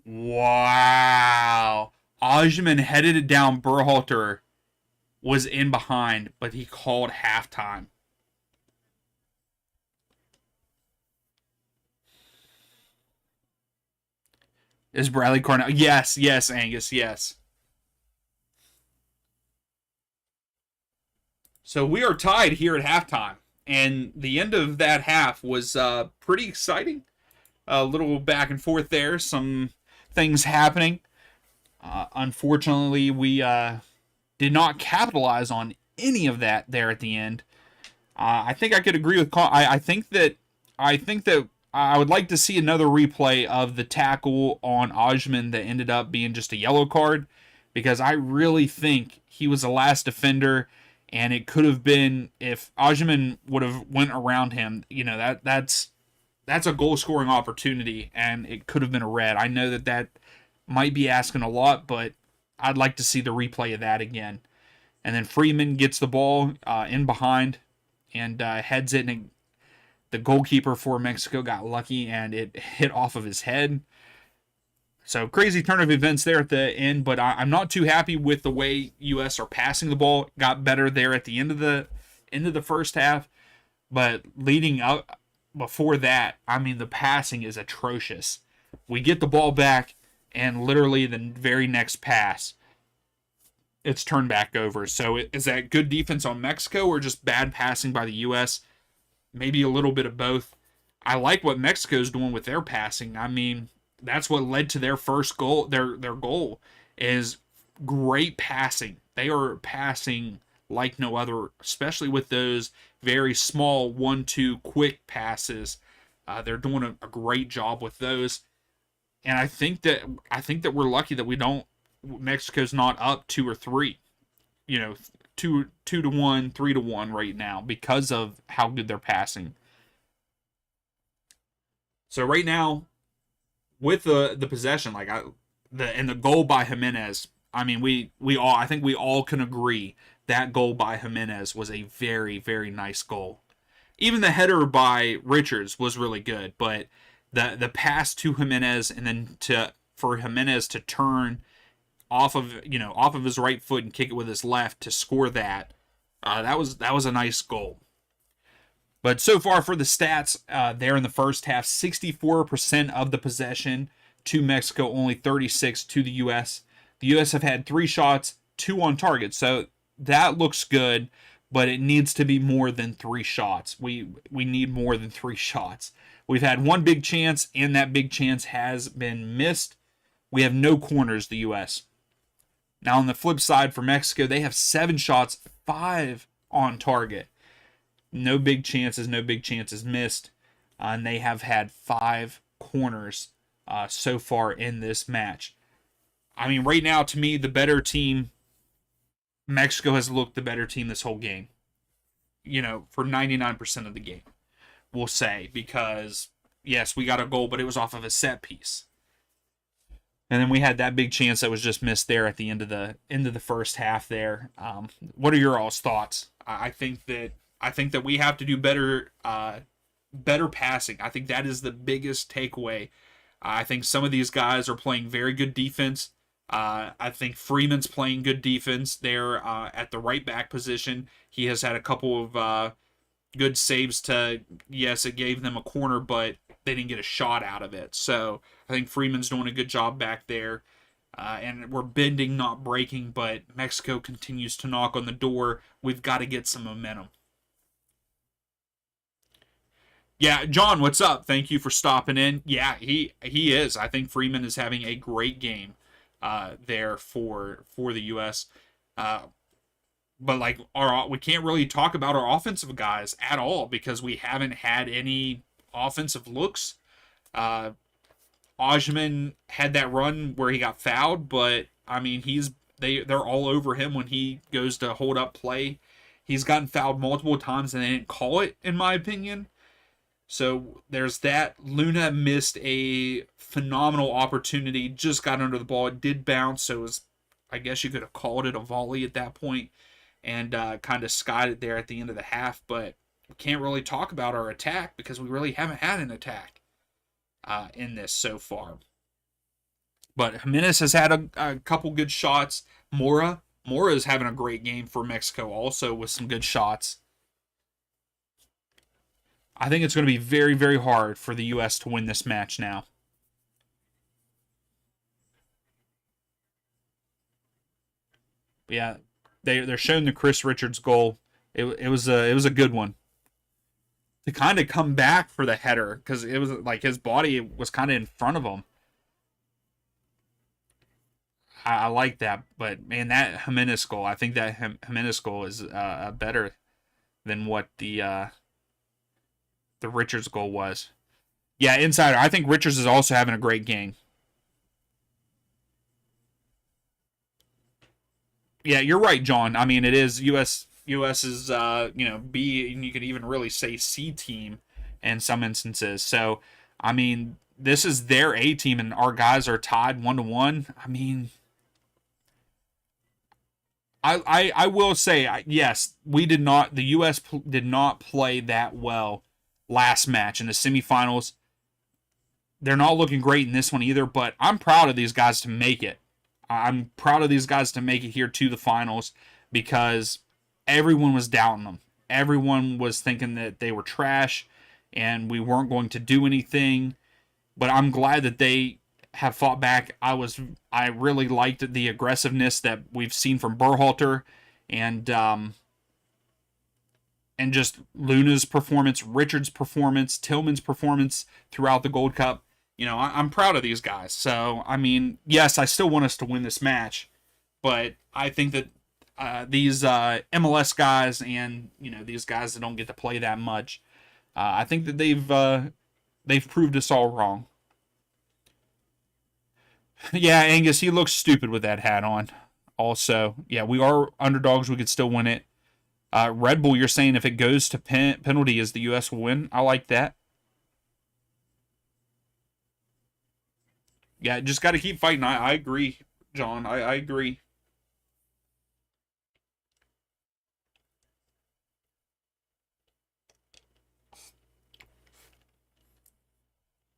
Wow. Osman headed it down. Berhalter was in behind, but he called halftime. Is Bradley Cornell? Yes, yes, Angus, yes. So we are tied here at halftime. And the end of that half was pretty exciting. A little back and forth there. Some things happening. Unfortunately, we did not capitalize on any of that there at the end. I think I could agree with. I think that I would like to see another replay of the tackle on Osman that ended up being just a yellow card, because I really think he was the last defender, and it could have been, if Osman would have went around him, that's a goal scoring opportunity, and it could have been a red. I know that might be asking a lot, but I'd like to see the replay of that again. And then Freeman gets the ball in behind and heads it, and the goalkeeper for Mexico got lucky and it hit off of his head. So crazy turn of events there at the end, but I'm not too happy with the way U.S. are passing the ball. Got better there at the end of the first half, but leading up before that, I mean, the passing is atrocious. We get the ball back, and literally the very next pass, it's turned back over. So is that good defense on Mexico or just bad passing by the U.S.? Maybe a little bit of both. I like what Mexico's doing with their passing. I mean, that's what led to their first goal. Their goal is great passing. They are passing like no other, especially with those very small 1-2 quick passes. They're doing a great job with those. And I think that we're lucky that Mexico's not up 2 or 3. 2-1, 3-1 right now because of how good they're passing. So right now, with the possession, the goal by Jimenez, I mean, I think we all can agree that goal by Jimenez was a very, very nice goal. Even the header by Richards was really good, but the pass to Jimenez, and then for Jimenez to turn off of his right foot and kick it with his left to score that was a nice goal. But so far for the stats, there in the first half, 64% of the possession to Mexico, only 36 to the U.S. The U.S. have had 3 shots, 2 on target, so that looks good, but it needs to be more than 3 shots. We need more than 3 shots. We've had 1 big chance, and that big chance has been missed. We have no corners, the U.S. Now, on the flip side for Mexico, they have 7 shots, 5 on target. No big chances missed. And they have had 5 corners so far in this match. I mean, right now, to me, the better team, Mexico has looked the better team this whole game. For 99% of the game, we'll say. Because, yes, we got a goal, but it was off of a set piece. And then we had that big chance that was just missed there at the end of the first half there. What are your all's thoughts? I think that we have to do better passing. I think that is the biggest takeaway. I think some of these guys are playing very good defense. I think Freeman's playing good defense there at the right back position. He has had a couple of good saves yes, it gave them a corner, but they didn't get a shot out of it. So I think Freeman's doing a good job back there. And we're bending, not breaking, but Mexico continues to knock on the door. We've got to get some momentum. Yeah, John, what's up? Thank you for stopping in. Yeah, he is. I think Freeman is having a great game there for the U.S. But like we can't really talk about our offensive guys at all because we haven't had any offensive looks. Uh, Ojman had that run where he got fouled, but I mean they're all over him when he goes to hold up play. He's gotten fouled multiple times and they didn't call it, in my opinion. So there's that. Luna missed a phenomenal opportunity, just got under the ball. It did bounce, so it was, I guess you could have called it a volley at that point and kind of skied it there at the end of the half. But we can't really talk about our attack because we really haven't had an attack in this so far. But Jimenez has had a couple good shots. Mora is having a great game for Mexico also with some good shots. I think it's going to be very, very hard for the U.S. to win this match now. But yeah, they're showing the Chris Richards goal. It was a good one to kind of come back for the header because it was like his body was kind of in front of him. I like that, but man, that Jimenez goal, I think that Jimenez goal is better than what the Richards goal was. Yeah, insider. I think Richards is also having a great game. Yeah, you're right, John. I mean, it is US is B, and you could even really say C team in some instances. So, I mean, this is their A team, and our guys are tied 1-1. I mean, I will say yes, we did not. The U.S. did not play that well last match in the semifinals. They're not looking great in this one either, but I'm proud of these guys to make it. I'm proud of these guys to make it here to the finals because everyone was doubting them. Everyone was thinking that they were trash and we weren't going to do anything. But I'm glad that they have fought back. I really liked the aggressiveness that we've seen from Berhalter and just Luna's performance, Richard's performance, Tillman's performance throughout the Gold Cup. I'm proud of these guys. So, I mean, yes, I still want us to win this match, but I think that these MLS guys and these guys that don't get to play that much, I think that they've proved us all wrong. Yeah, Angus, he looks stupid with that hat on. Also, yeah, we are underdogs. We could still win it. Red Bull, you're saying if it goes to penalty, is the U.S. will win? I like that. Yeah, just got to keep fighting. I agree, John. I agree.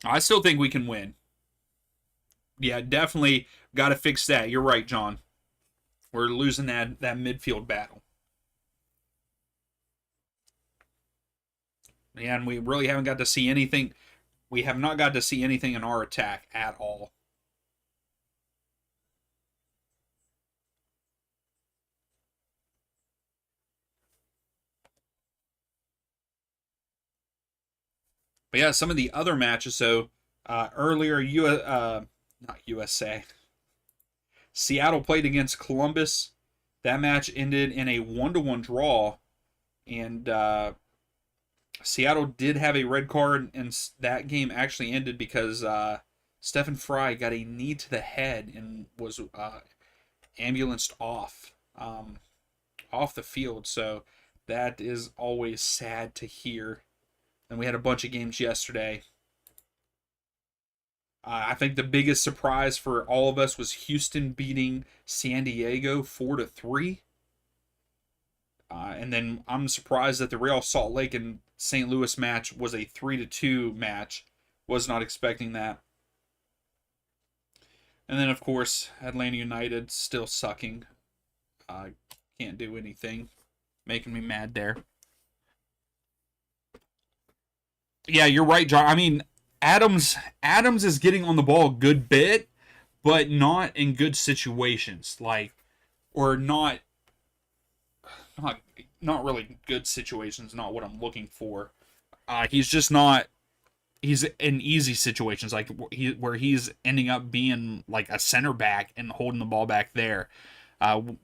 I still think we can win. Yeah, definitely got to fix that. You're right, John. We're losing that midfield battle. Yeah, and we really haven't got to see anything. We have not got to see anything in our attack at all. But yeah, some of the other matches. So earlier, not USA. Seattle played against Columbus. That match ended in a 1-1 draw, and Seattle did have a red card, and that game actually ended because Stephen Fry got a knee to the head and was ambulanced off the field. So that is always sad to hear. And we had a bunch of games yesterday. I think the biggest surprise for all of us was Houston beating San Diego 4-3. And then I'm surprised that the Real Salt Lake and St. Louis match was a 3-2 match. Was not expecting that. And then, of course, Atlanta United still sucking. Can't do anything. Making me mad there. Yeah, you're right, John. I mean, Adams is getting on the ball a good bit, but not in good situations. Or not really good situations. Not what I'm looking for. He's just not. He's in easy situations, where he's ending up being like a center back and holding the ball back there.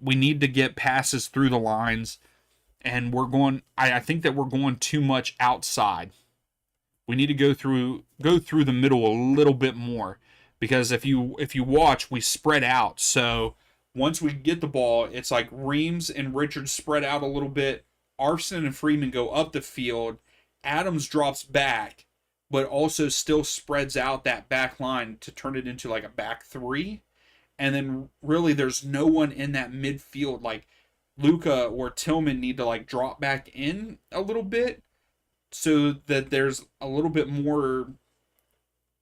We need to get passes through the lines, and we're going. I think that we're going too much outside. We need to go through the middle a little bit more, because if you watch, we spread out. So once we get the ball, it's like Reams and Richards spread out a little bit. Arson and Freeman go up the field. Adams drops back, but also still spreads out that back line to turn it into like a back three. And then really there's no one in that midfield. Like Luca or Tillman need to like drop back in a little bit so that there's a little bit more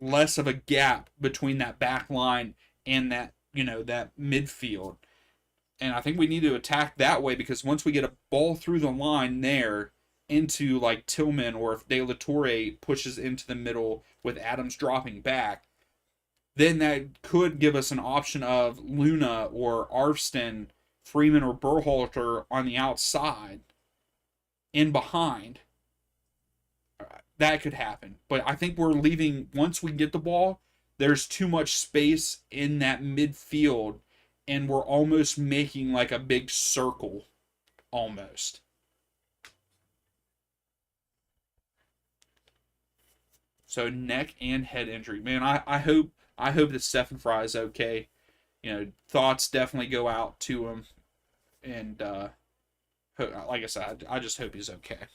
less of a gap between that back line and that that midfield. And I think we need to attack that way, because once we get a ball through the line there into like Tillman, or if De La Torre pushes into the middle with Adams dropping back, then that could give us an option of Luna or Arfston, Freeman or Berhalter on the outside in behind. That could happen. But I think we're leaving, once we get the ball, there's too much space in that midfield, and we're almost making like a big circle, almost. So neck and head injury. Man, I hope that Stephen Fry is okay. Thoughts definitely go out to him, and like I said, I just hope he's okay.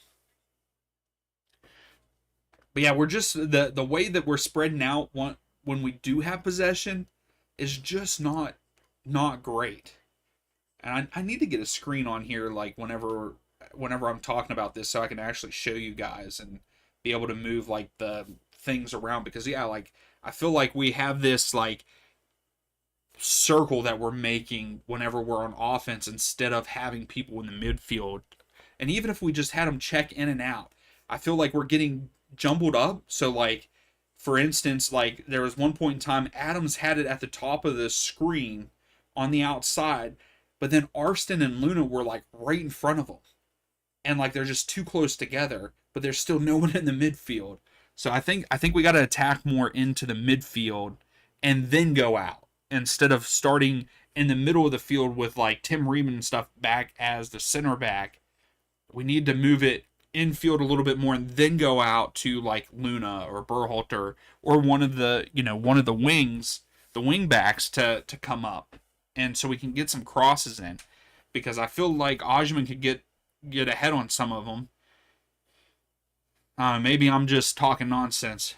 But yeah, we're just the way that we're spreading out when we do have possession is just not great. And I need to get a screen on here like whenever I'm talking about this, so I can actually show you guys and be able to move like the things around, because yeah, like I feel like we have this like circle that we're making whenever we're on offense, instead of having people in the midfield. And even if we just had them check in and out, I feel like we're getting jumbled up. So like, for instance, like there was one point in time Adams had it at the top of the screen on the outside, but then Arston and Luna were like right in front of him, and like they're just too close together, but there's still no one in the midfield. So I think we got to attack more into the midfield and then go out, instead of starting in the middle of the field with like Tim Ream and stuff back as the center back. We need to move it infield a little bit more and then go out to like Luna or Berhalter or one of the wings, the wing backs to come up, and so we can get some crosses in, because I feel like Osman could get ahead on some of them. Maybe I'm just talking nonsense.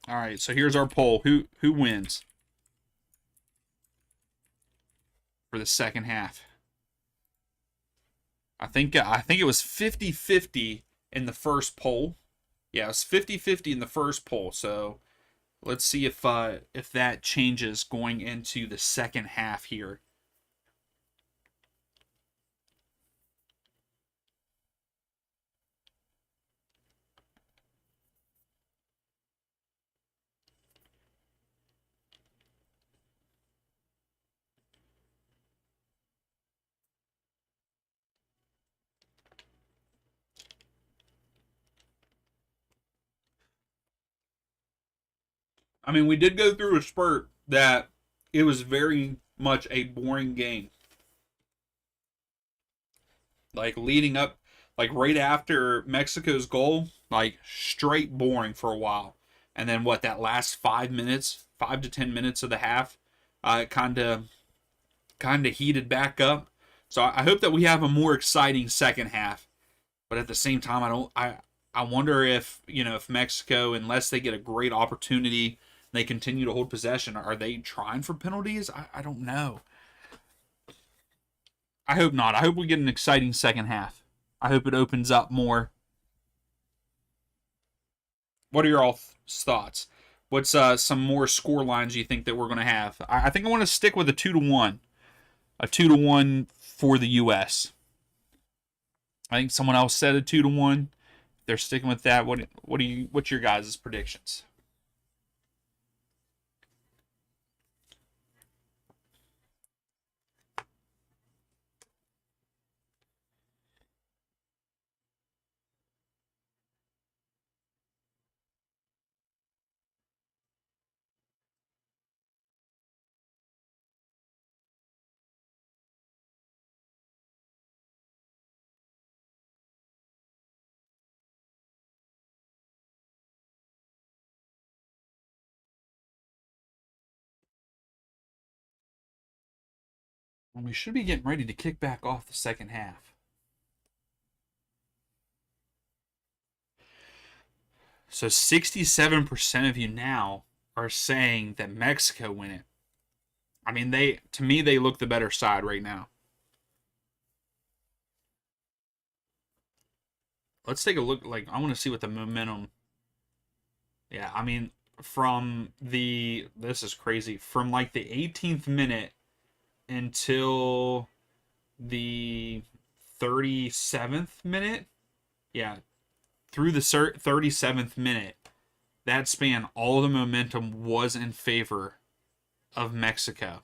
All right, so here's our poll. Who wins for the second half? I think it was 50-50 in the first poll. Yeah, it was 50-50 in the first poll. So let's see if that changes going into the second half here. I mean, we did go through a spurt that it was very much a boring game. Like leading up, like right after Mexico's goal, like straight boring for a while. And then what, that last 5 minutes, 5 to 10 minutes of the half, kind of heated back up. So I hope that we have a more exciting second half. But at the same time, I wonder if if Mexico, unless they get a great opportunity, they continue to hold possession. Are they trying for penalties? I don't know. I hope not. I hope we get an exciting second half. I hope it opens up more. What are your all thoughts? What's some more score lines you think that we're going to have? I think I want to stick with a 2-1, a 2-1 for the U.S. I think someone else said a 2-1. They're sticking with that. What's your guys' predictions? And we should be getting ready to kick back off the second half. So 67% of you now are saying that Mexico win it. I mean, to me, they look the better side right now. Let's take a look. Like, I want to see what the momentum. Yeah, I mean, this is crazy. From like the 18th minute until the 37th minute. Yeah, through the 37th minute, that span, all the momentum was in favor of Mexico.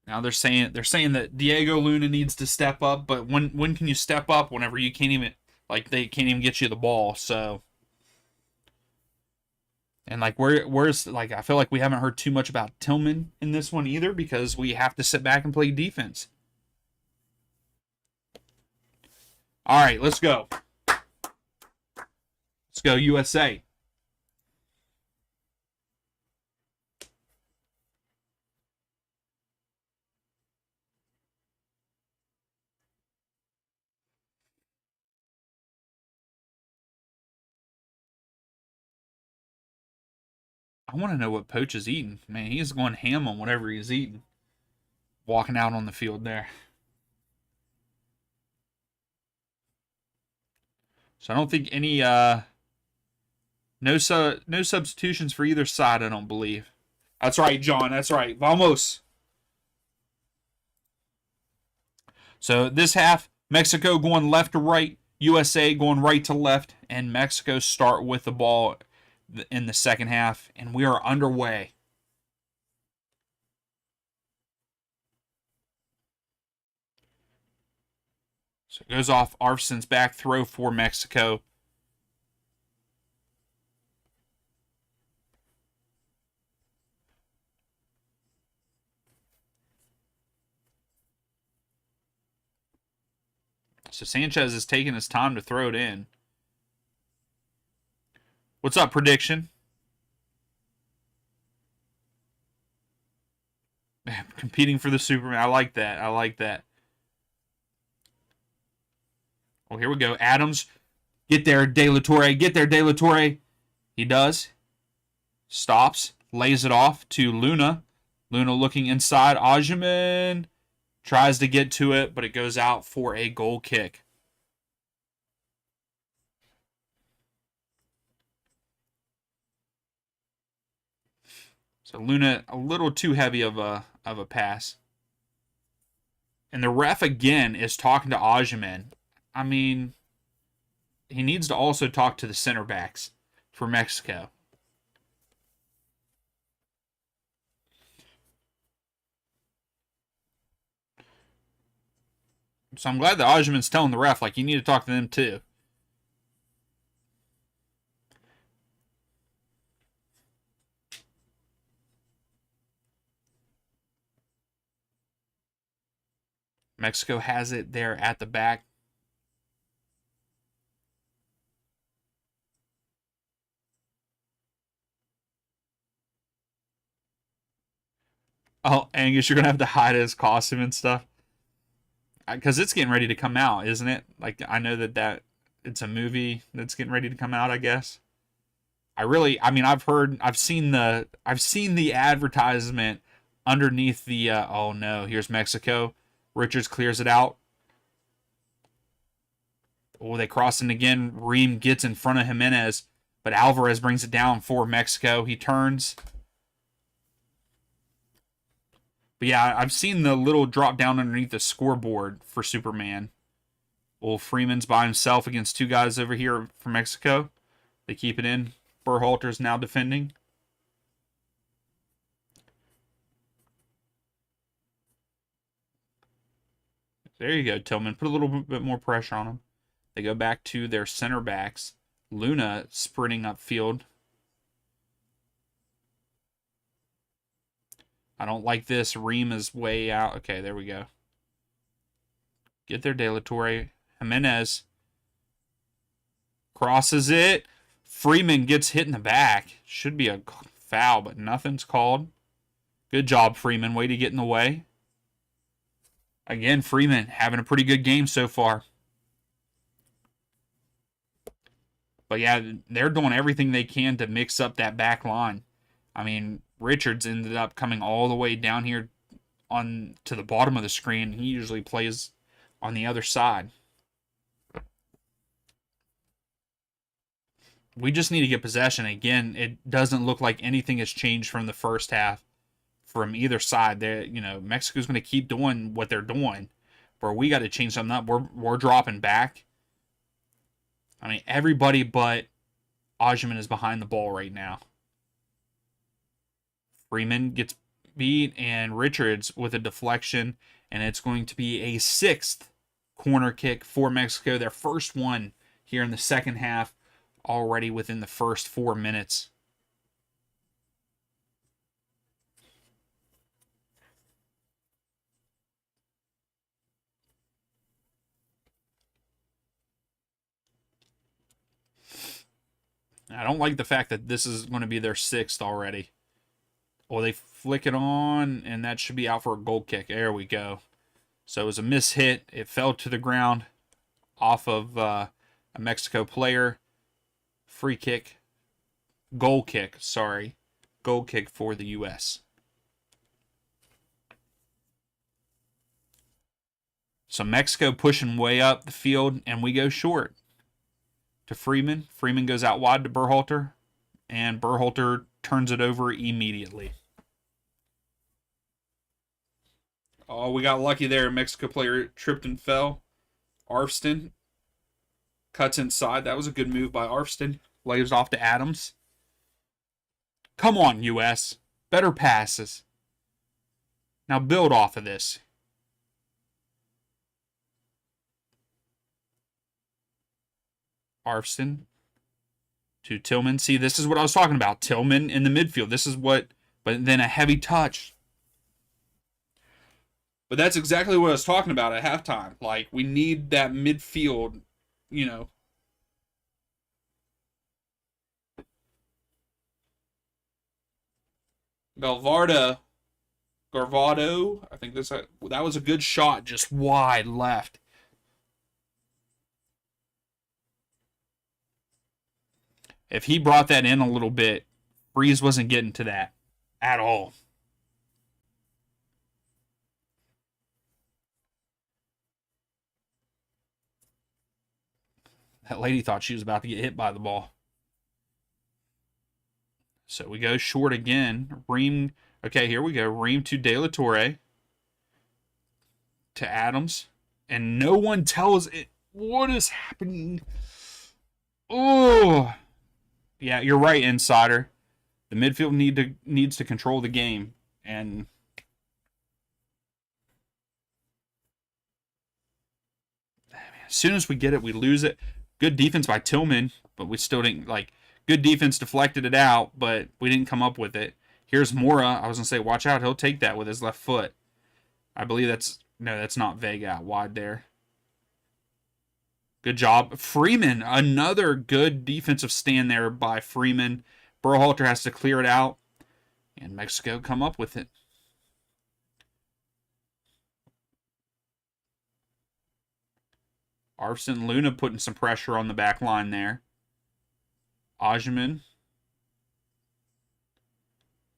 Now they're saying that Diego Luna needs to step up, but when can you step up whenever you can't even, like, they can't even get you the ball? So, and like where's like, I feel like we haven't heard too much about Tillman in this one either, because we have to sit back and play defense. All right, let's go. Let's go USA. I want to know what Poach is eating. Man, he's going ham on whatever he's eating. Walking out on the field there. So I don't think any no substitutions for either side, I don't believe. That's right, John. That's right. Vamos. So this half, Mexico going left to right, USA going right to left, and Mexico start with the ball in the second half, and we are underway. So it goes off Arfson's back throw for Mexico. So Sanchez is taking his time to throw it in. What's up, prediction? Competing for the Superman. I like that. I like that. Oh, here we go. Adams. Get there, De La Torre. Get there, De La Torre. He does. Stops. Lays it off to Luna. Luna looking inside. Ojiman tries to get to it, but it goes out for a goal kick. So Luna, a little too heavy of a pass. And the ref again is talking to Ojiman. I mean, he needs to also talk to the center backs for Mexico. So I'm glad that Ojiman's telling the ref, like, you need to talk to them too. Mexico has it there at the back. Oh, Angus, you're going to have to hide his costume and stuff. Because it's getting ready to come out, isn't it? Like, I know that it's a movie that's getting ready to come out, I guess. I've seen the advertisement underneath the, oh no, here's Mexico. Richards clears it out. Oh, they cross it again. Ream gets in front of Jimenez, but Alvarez brings it down for Mexico. He turns. But yeah, I've seen the little drop down underneath the scoreboard for Superman. Well, Freeman's by himself against two guys over here for Mexico. They keep it in. Berhalter's now defending. There you go, Tillman. Put a little bit more pressure on them. They go back to their center backs. Luna sprinting upfield. I don't like this. Ream is way out. Okay, there we go. Get there, De La Torre. Jimenez. Crosses it. Freeman gets hit in the back. Should be a foul, but nothing's called. Good job, Freeman. Way to get in the way. Again, Freeman having a pretty good game so far. But yeah, they're doing everything they can to mix up that back line. I mean, Richards ended up coming all the way down here on to the bottom of the screen. He usually plays on the other side. We just need to get possession. Again, it doesn't look like anything has changed from the first half from either side. Mexico's going to keep doing what they're doing, but we got to change something up. We're dropping back. I mean, everybody but Ojman is behind the ball right now. Freeman gets beat, and Richards with a deflection, and it's going to be a 6th corner kick for Mexico. Their first one here in the second half, already within the first 4 minutes. I don't like the fact that this is going to be their 6th already. Well, they flick it on, and that should be out for a goal kick. There we go. So it was a miss hit. It fell to the ground off of a Mexico player. Free kick. Goal kick, sorry. Goal kick for the U.S. So Mexico pushing way up the field, and we go short to Freeman. Freeman goes out wide to Berhalter, and Berhalter turns it over immediately. Oh, we got lucky there. Mexico player tripped and fell. Arfston cuts inside. That was a good move by Arfston. Lays off to Adams. Come on, U.S. Better passes. Now build off of this. Arfston to Tillman. See, this is what I was talking about. Tillman in the midfield. This is what, but then a heavy touch. But that's exactly what I was talking about at halftime. Like, we need that midfield, Garvado, I think that was a good shot, just wide left. If he brought that in a little bit, Breeze wasn't getting to that at all. That lady thought she was about to get hit by the ball. So we go short again. Ream. Okay, here we go. Ream to De La Torre. To Adams. And no one tells it what is happening. Oh. Yeah, you're right, Insider. The midfield needs to control the game. And as soon as we get it, we lose it. Good defense by Tillman, but we still didn't, good defense deflected it out, but we didn't come up with it. Here's Mora. I was going to say, watch out. He'll take that with his left foot. I believe that's not Vega out wide there. Good job. Freeman, another good defensive stand there by Freeman. Berhalter has to clear it out, and Mexico come up with it. Arfston Luna putting some pressure on the back line there. Ojman.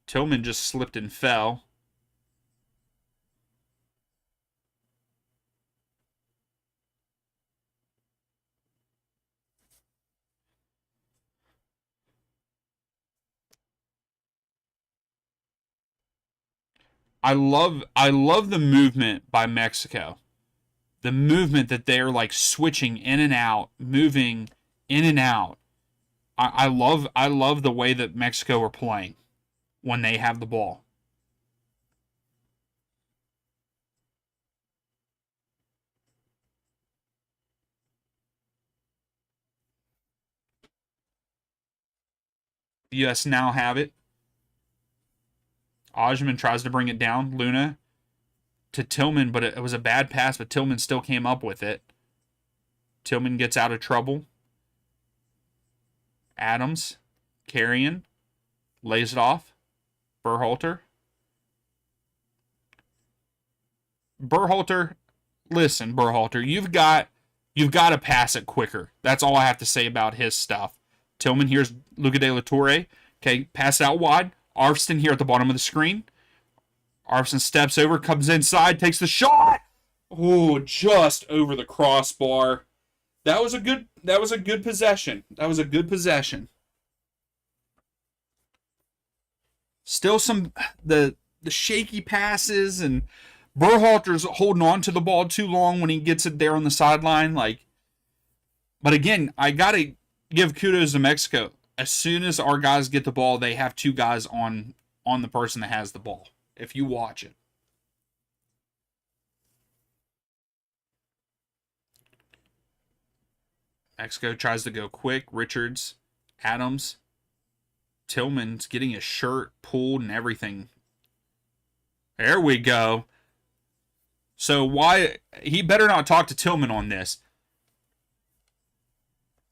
Tillman just slipped and fell. I love the movement by Mexico. The movement that they're switching in and out, moving in and out. I love the way that Mexico are playing when they have the ball. The U.S. now have it. Ojman tries to bring it down. Luna to Tillman, but it was a bad pass, but Tillman still came up with it. Tillman gets out of trouble. Adams, carrying, lays it off. Berhalter. Listen, Berhalter, you've got to pass it quicker. That's all I have to say about his stuff. Tillman, here's Luca de la Torre. Okay, pass it out wide. Arvston here at the bottom of the screen. Arvston steps over, comes inside, takes the shot. Oh, just over the crossbar. That was a good possession. Still some the shaky passes, and Berhalter's holding on to the ball too long when he gets it there on the sideline. But again, I gotta give kudos to Mexico. As soon as our guys get the ball, they have two guys on the person that has the ball. If you watch it. Mexico tries to go quick. Richards, Adams, Tillman's getting his shirt pulled and everything. There we go. So why he better not talk to Tillman on this.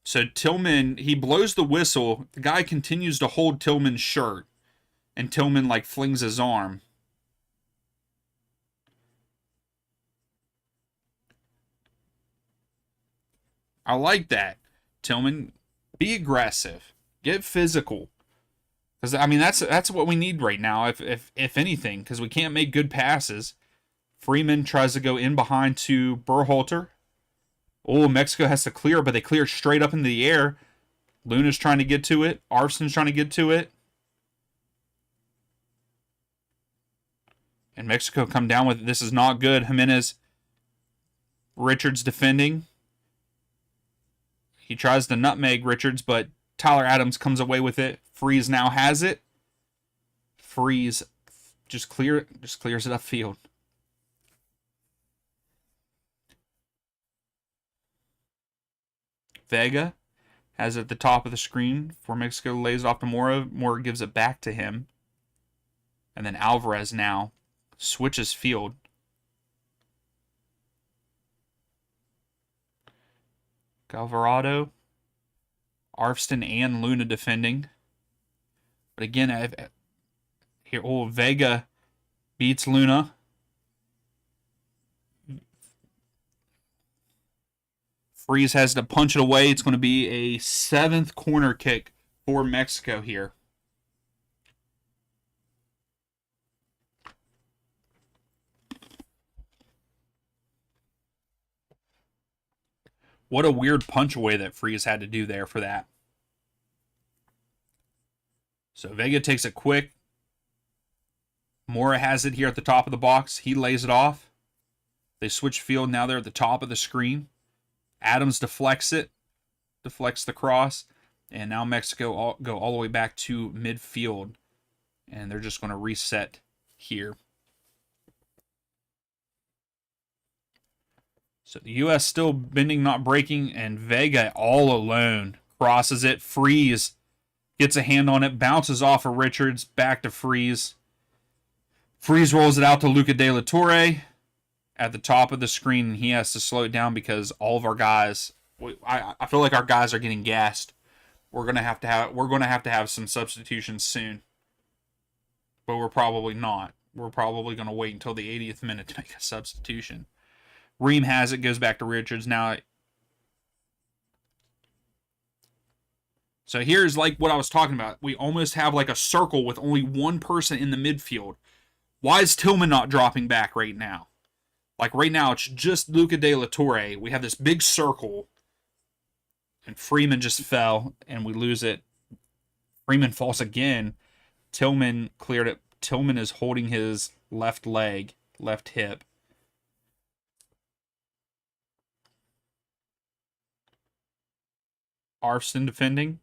So Tillman, he blows the whistle. The guy continues to hold Tillman's shirt. And Tillman flings his arm. I like that. Tillman, be aggressive. Get physical. Because that's what we need right now, if anything, because we can't make good passes. Freeman tries to go in behind to Berhalter. Oh, Mexico has to clear, but they clear straight up into the air. Luna's trying to get to it. Arvston's trying to get to it. And Mexico come down with it. This is not good. Jimenez, Richards defending. He tries to nutmeg Richards, but Tyler Adams comes away with it. Freeze now has it. Freeze just clears it upfield. Vega has it at the top of the screen for Mexico, lays it off to Mora. Mora gives it back to him. And then Alvarez now switches field. Alvarado, Arvston and Luna defending. But again, Vega beats Luna. Freeze has to punch it away. It's going to be a 7th corner kick for Mexico here. What a weird punch away that Freeze had to do there for that. So Vega takes it quick. Mora has it here at the top of the box. He lays it off. They switch field. Now they're at the top of the screen. Adams deflects it. Deflects the cross. And now Mexico go all the way back to midfield. And they're just going to reset here. So the U.S. still bending, not breaking, and Vega all alone crosses it. Freeze gets a hand on it, bounces off of Richards, back to Freeze. Freeze rolls it out to Luca de la Torre at the top of the screen, and he has to slow it down because all of our guys, I feel like our guys are getting gassed. We're gonna have to have some substitutions soon, but we're probably not. We're probably gonna wait until the 80th minute to make a substitution. Ream has it, goes back to Richards. Now, so here's what I was talking about. We almost have a circle with only one person in the midfield. Why is Tillman not dropping back right now? Right now, it's just Luca de la Torre. We have this big circle, and Freeman just fell, and we lose it. Freeman falls again. Tillman cleared it. Tillman is holding his left leg, left hip. Arvston defending.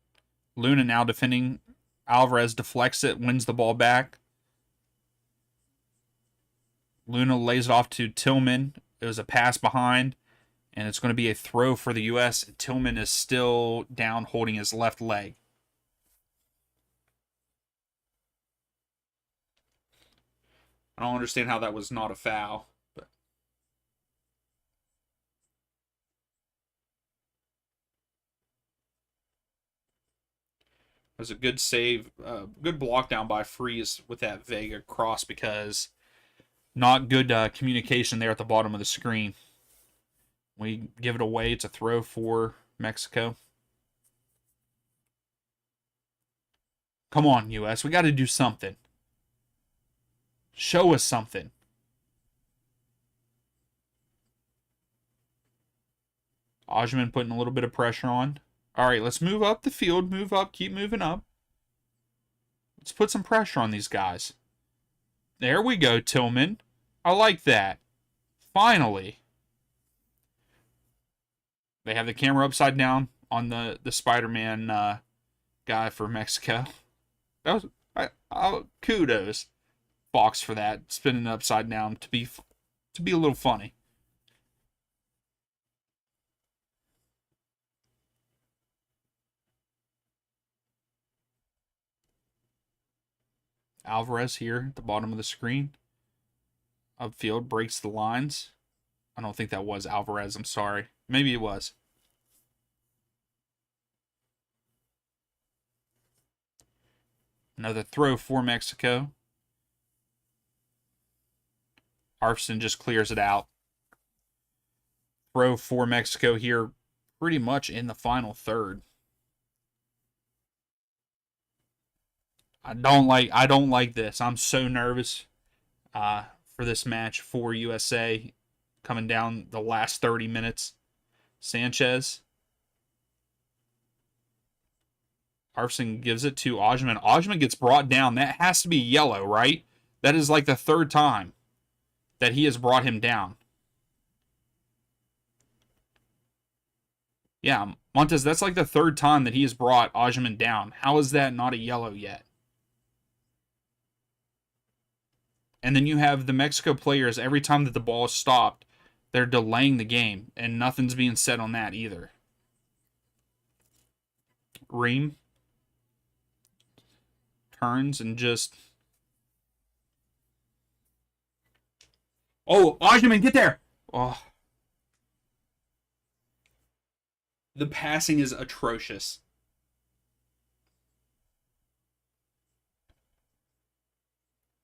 Luna now defending. Alvarez deflects it, wins the ball back. Luna lays it off to Tillman. It was a pass behind, and it's going to be a throw for the U.S. Tillman is still down holding his left leg. I don't understand how that was not a foul. It was a good save, good block down by Freeze with that Vega cross because not good communication there at the bottom of the screen. We give it away. It's a throw for Mexico. Come on, U.S. We got to do something. Show us something. Ojman putting a little bit of pressure on. All right, let's move up the field. Move up. Keep moving up. Let's put some pressure on these guys. There we go, Tillman. I like that. Finally. They have the camera upside down on the Spider-Man guy for Mexico. That was kudos, Fox, for that, spinning it upside down to be a little funny. Alvarez here at the bottom of the screen. Upfield breaks the lines. I don't think that was Alvarez. I'm sorry. Maybe it was. Another throw for Mexico. Arfson just clears it out. Throw for Mexico here pretty much in the final third. I don't like this. I'm so nervous for this match for USA coming down the last 30 minutes. Sanchez. Arfson gives it to Ojman. Ojman gets brought down. That has to be yellow, right? That is like the third time that he has brought him down. Yeah, Montez, that's like the third time that he has brought Ojman down. How is that not a yellow yet? And then you have the Mexico players, every time that the ball is stopped, they're delaying the game, and nothing's being said on that either. Ream turns and just... Oh, Ojman, get there! Oh. The passing is atrocious.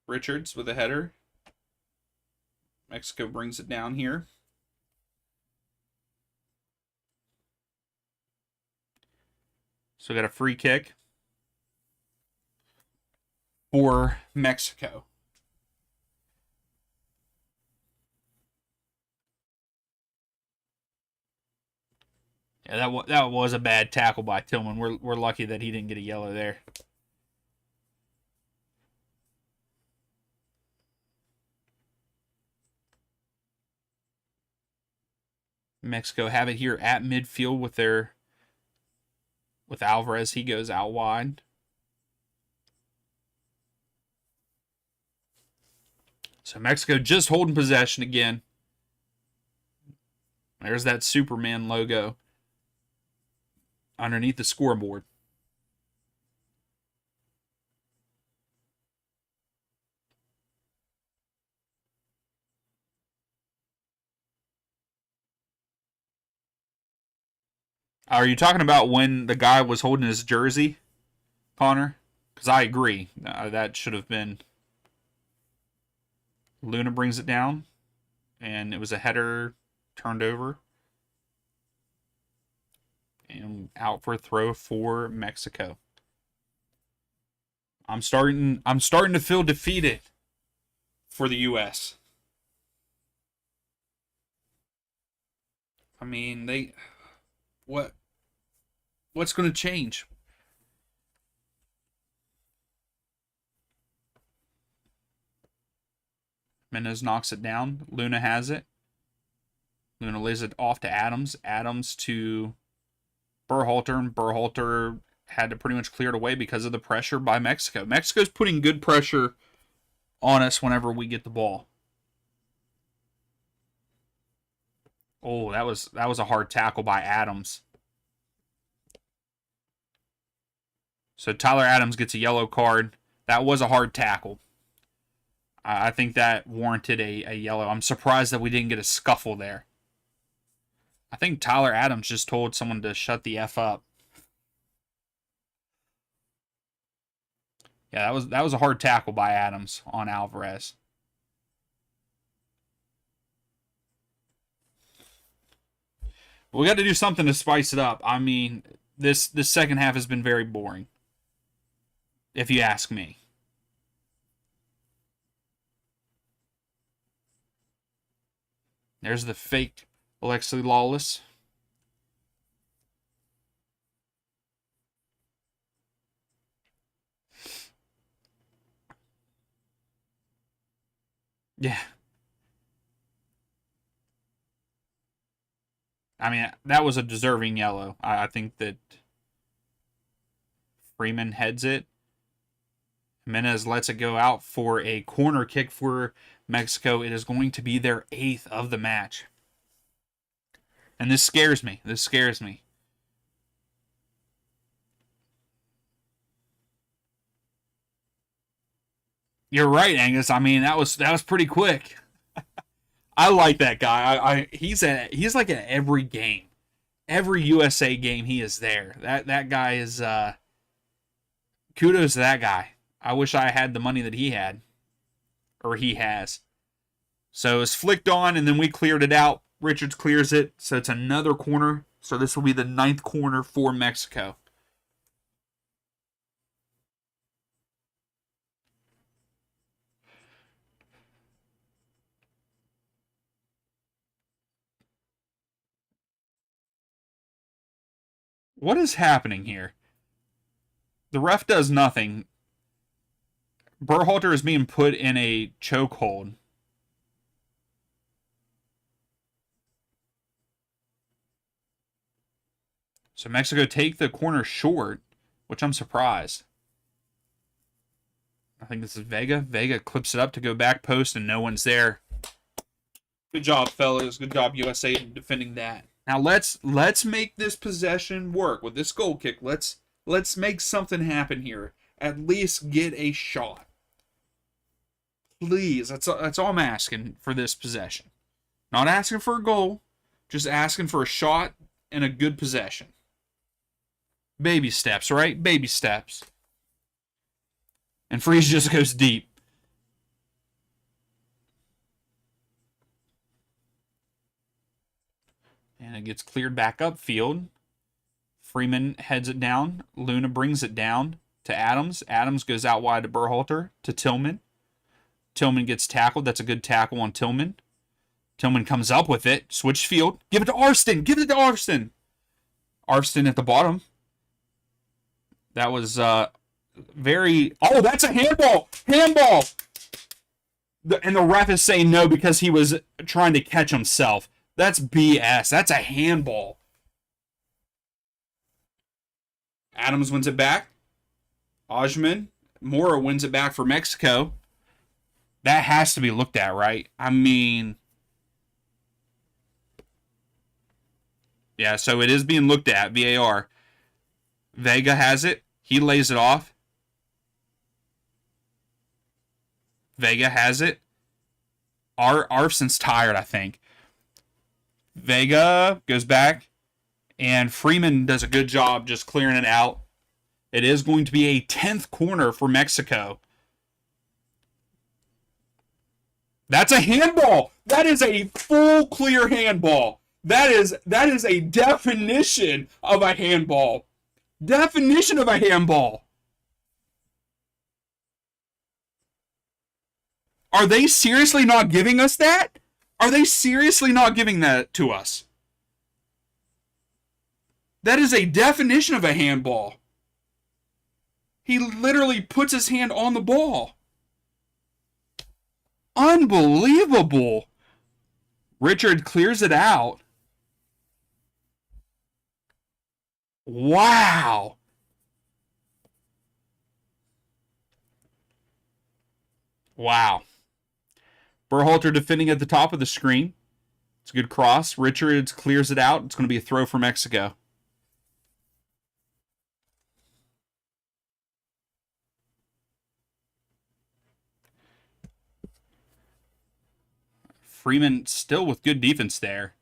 Richards with a header. Mexico brings it down here. So we got a free kick for Mexico. Yeah, that was a bad tackle by Tillman. We're lucky that he didn't get a yellow there. Mexico have it here at midfield with Alvarez. He goes out wide. So Mexico just holding possession again. There's that Superman logo underneath the scoreboard. Are you talking about when the guy was holding his jersey, Connor? Because I agree. That should have been... Luna brings it down, and it was a header turned over. And out for a throw for Mexico. I'm starting to feel defeated for the U.S. I mean, what's going to change? Mendez knocks it down. Luna has it. Luna lays it off to Adams. Adams to Berhalter, and Berhalter had to pretty much clear it away because of the pressure by Mexico. Mexico's putting good pressure on us whenever we get the ball. Oh, that was a hard tackle by Adams. So Tyler Adams gets a yellow card. That was a hard tackle. I think that warranted a yellow. I'm surprised that we didn't get a scuffle there. I think Tyler Adams just told someone to shut the F up. Yeah, that was a hard tackle by Adams on Alvarez. We got to do something to spice it up. I mean, this second half has been very boring, if you ask me. There's the fake Alexi Lawless. Yeah. I mean, that was a deserving yellow. I think that Freeman heads it. Jimenez lets it go out for a corner kick for Mexico. It is going to be their 8th of the match. And this scares me. This scares me. You're right, Angus. I mean, that was pretty quick. I like that guy. He's like at every game. Every USA game he is there. That guy is kudos to that guy. I wish I had the money that he had. Or he has. So it's flicked on, and then we cleared it out. Richards clears it, so it's another corner. So this will be the 9th corner for Mexico. What is happening here? The ref does nothing. Berhalter is being put in a chokehold. So Mexico take the corner short, which I'm surprised. I think this is Vega. Vega clips it up to go back post, and no one's there. Good job, fellas. Good job, USA, in defending that. Now let's make this possession work with this goal kick. Let's make something happen here. At least get a shot. Please, that's all I'm asking for this possession. Not asking for a goal, just asking for a shot and a good possession. Baby steps, right? Baby steps. And Freeze just goes deep. And it gets cleared back upfield. Freeman heads it down. Luna brings it down to Adams. Adams goes out wide to Berhalter, to Tillman. Tillman gets tackled. That's a good tackle on Tillman. Tillman comes up with it. Switch field. Give it to Arston. Give it to Arston. Arston at the bottom. That was very... Oh, that's a handball. Handball. And the ref is saying no because he was trying to catch himself. That's BS. That's a handball. Adams wins it back. Ojman. Mora wins it back for Mexico. That has to be looked at, right? I mean... Yeah, so it is being looked at, VAR. Vega has it. He lays it off. Vega has it. Arson's tired, I think. Vega goes back, and Freeman does a good job just clearing it out. It is going to be a 10th corner for Mexico. That's a handball. That is a full clear handball. That is a definition of a handball. Definition of a handball. Are they seriously not giving us that? Are they seriously not giving that to us? That is a definition of a handball. He literally puts his hand on the ball. Unbelievable. Richard clears it out. Wow. Wow. Berhalter defending at the top of the screen. It's a good cross. Richards clears it out. It's going to be a throw for Mexico. Freeman still with good defense there.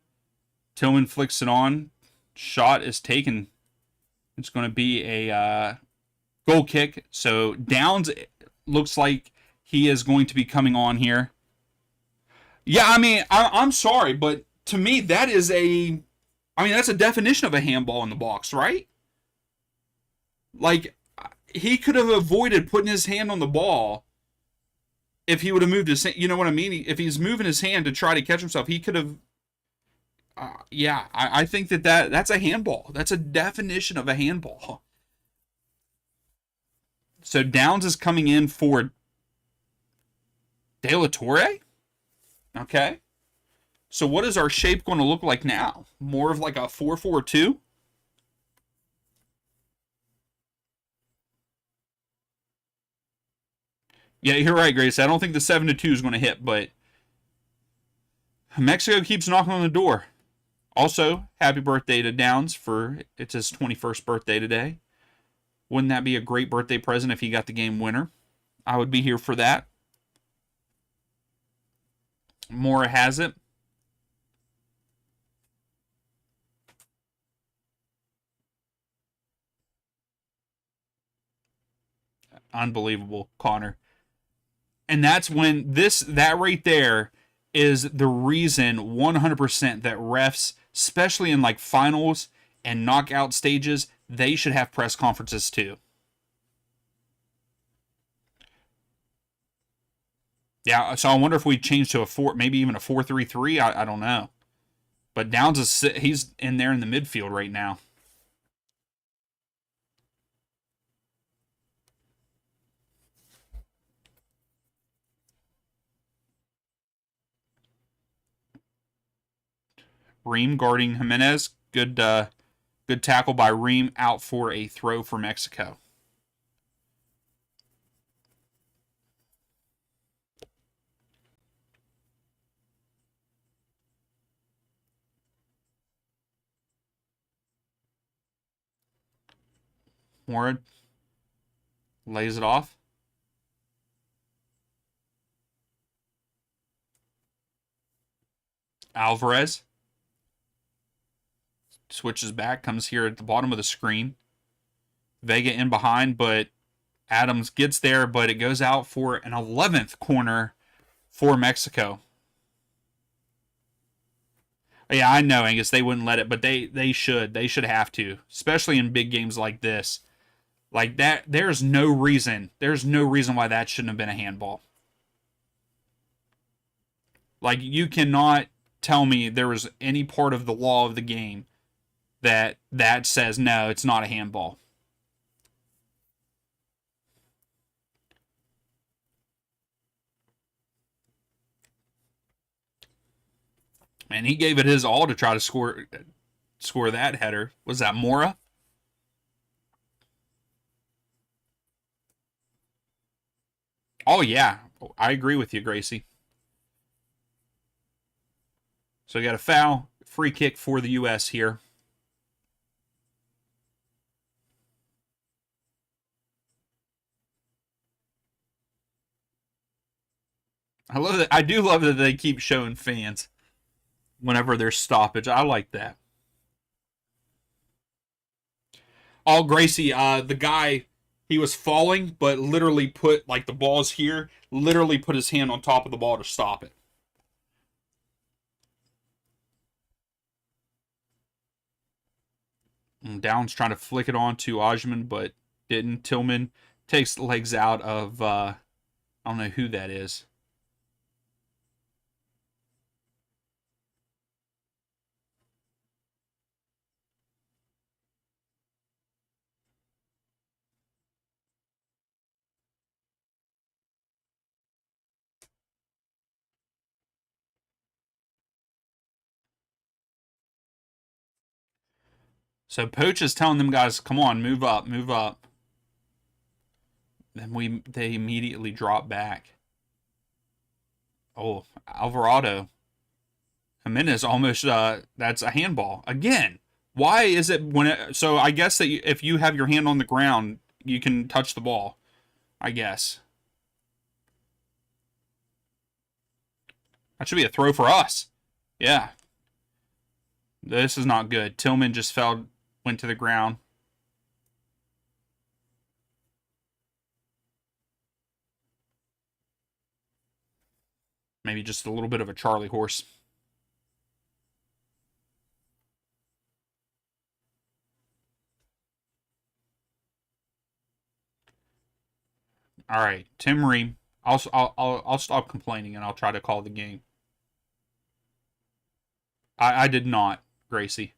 Tillman flicks it on. Shot is taken. It's going to be a Goal kick. So Downs looks like he is going to be coming on here. Yeah, I mean, I'm sorry, but to me, that is that's a definition of a handball in the box, right? Like, he could have avoided putting his hand on the ball if he would have moved his hand. You know what I mean? If he's moving his hand to try to catch himself, he could have. I think that's a handball. That's a definition of a handball. So Downs is coming in for De La Torre. Okay. So what is our shape going to look like now? More of like a 4-4-2? Yeah, you're right, Grace. I don't think the 7-2 is going to hit, but Mexico keeps knocking on the door. Also, happy birthday to Downs for it's his 21st birthday today. Wouldn't that be a great birthday present if he got the game winner? I would be here for that. Mora has it. Unbelievable, Connor. And that's when that right there is the reason 100% that refs, especially in like finals and knockout stages, they should have press conferences too. Yeah, so I wonder if we change to maybe even a 4-3-3. I don't know. But Downs he's in there in the midfield right now. Ream guarding Jimenez. Good tackle by Ream, out for a throw for Mexico. Mora lays it off. Alvarez switches back, comes here at the bottom of the screen. Vega in behind, but Adams gets there, but it goes out for an 11th corner for Mexico. Yeah, I know, Angus, they wouldn't let it, but they should. They should have to, especially in big games like this. Like that, there's no reason why that shouldn't have been a handball. Like, you cannot tell me there was any part of the law of the game that says no, it's not a handball. And he gave it his all to try to score that header. Was that Mora? Oh yeah, I agree with you, Gracie. So we got a foul, free kick for the U.S. here. I love that. I do love that they keep showing fans whenever there's stoppage. I like that. Oh, Gracie, the guy, he was falling, but literally put, like, the ball's here, literally put his hand on top of the ball to stop it. And Downs trying to flick it on to Ajman, but didn't. Tillman takes the legs out of, I don't know who that is. So Poach is telling them guys, come on, move up, move up. Then they immediately drop back. Oh, Alvarado. Jimenez almost, that's a handball. Again, why is it so I guess that if you have your hand on the ground, you can touch the ball, I guess. That should be a throw for us. Yeah. This is not good. Tillman just went to the ground. Maybe just a little bit of a Charlie horse. All right, Tim Ream. I'll stop complaining and I'll try to call the game. I did not, Gracie.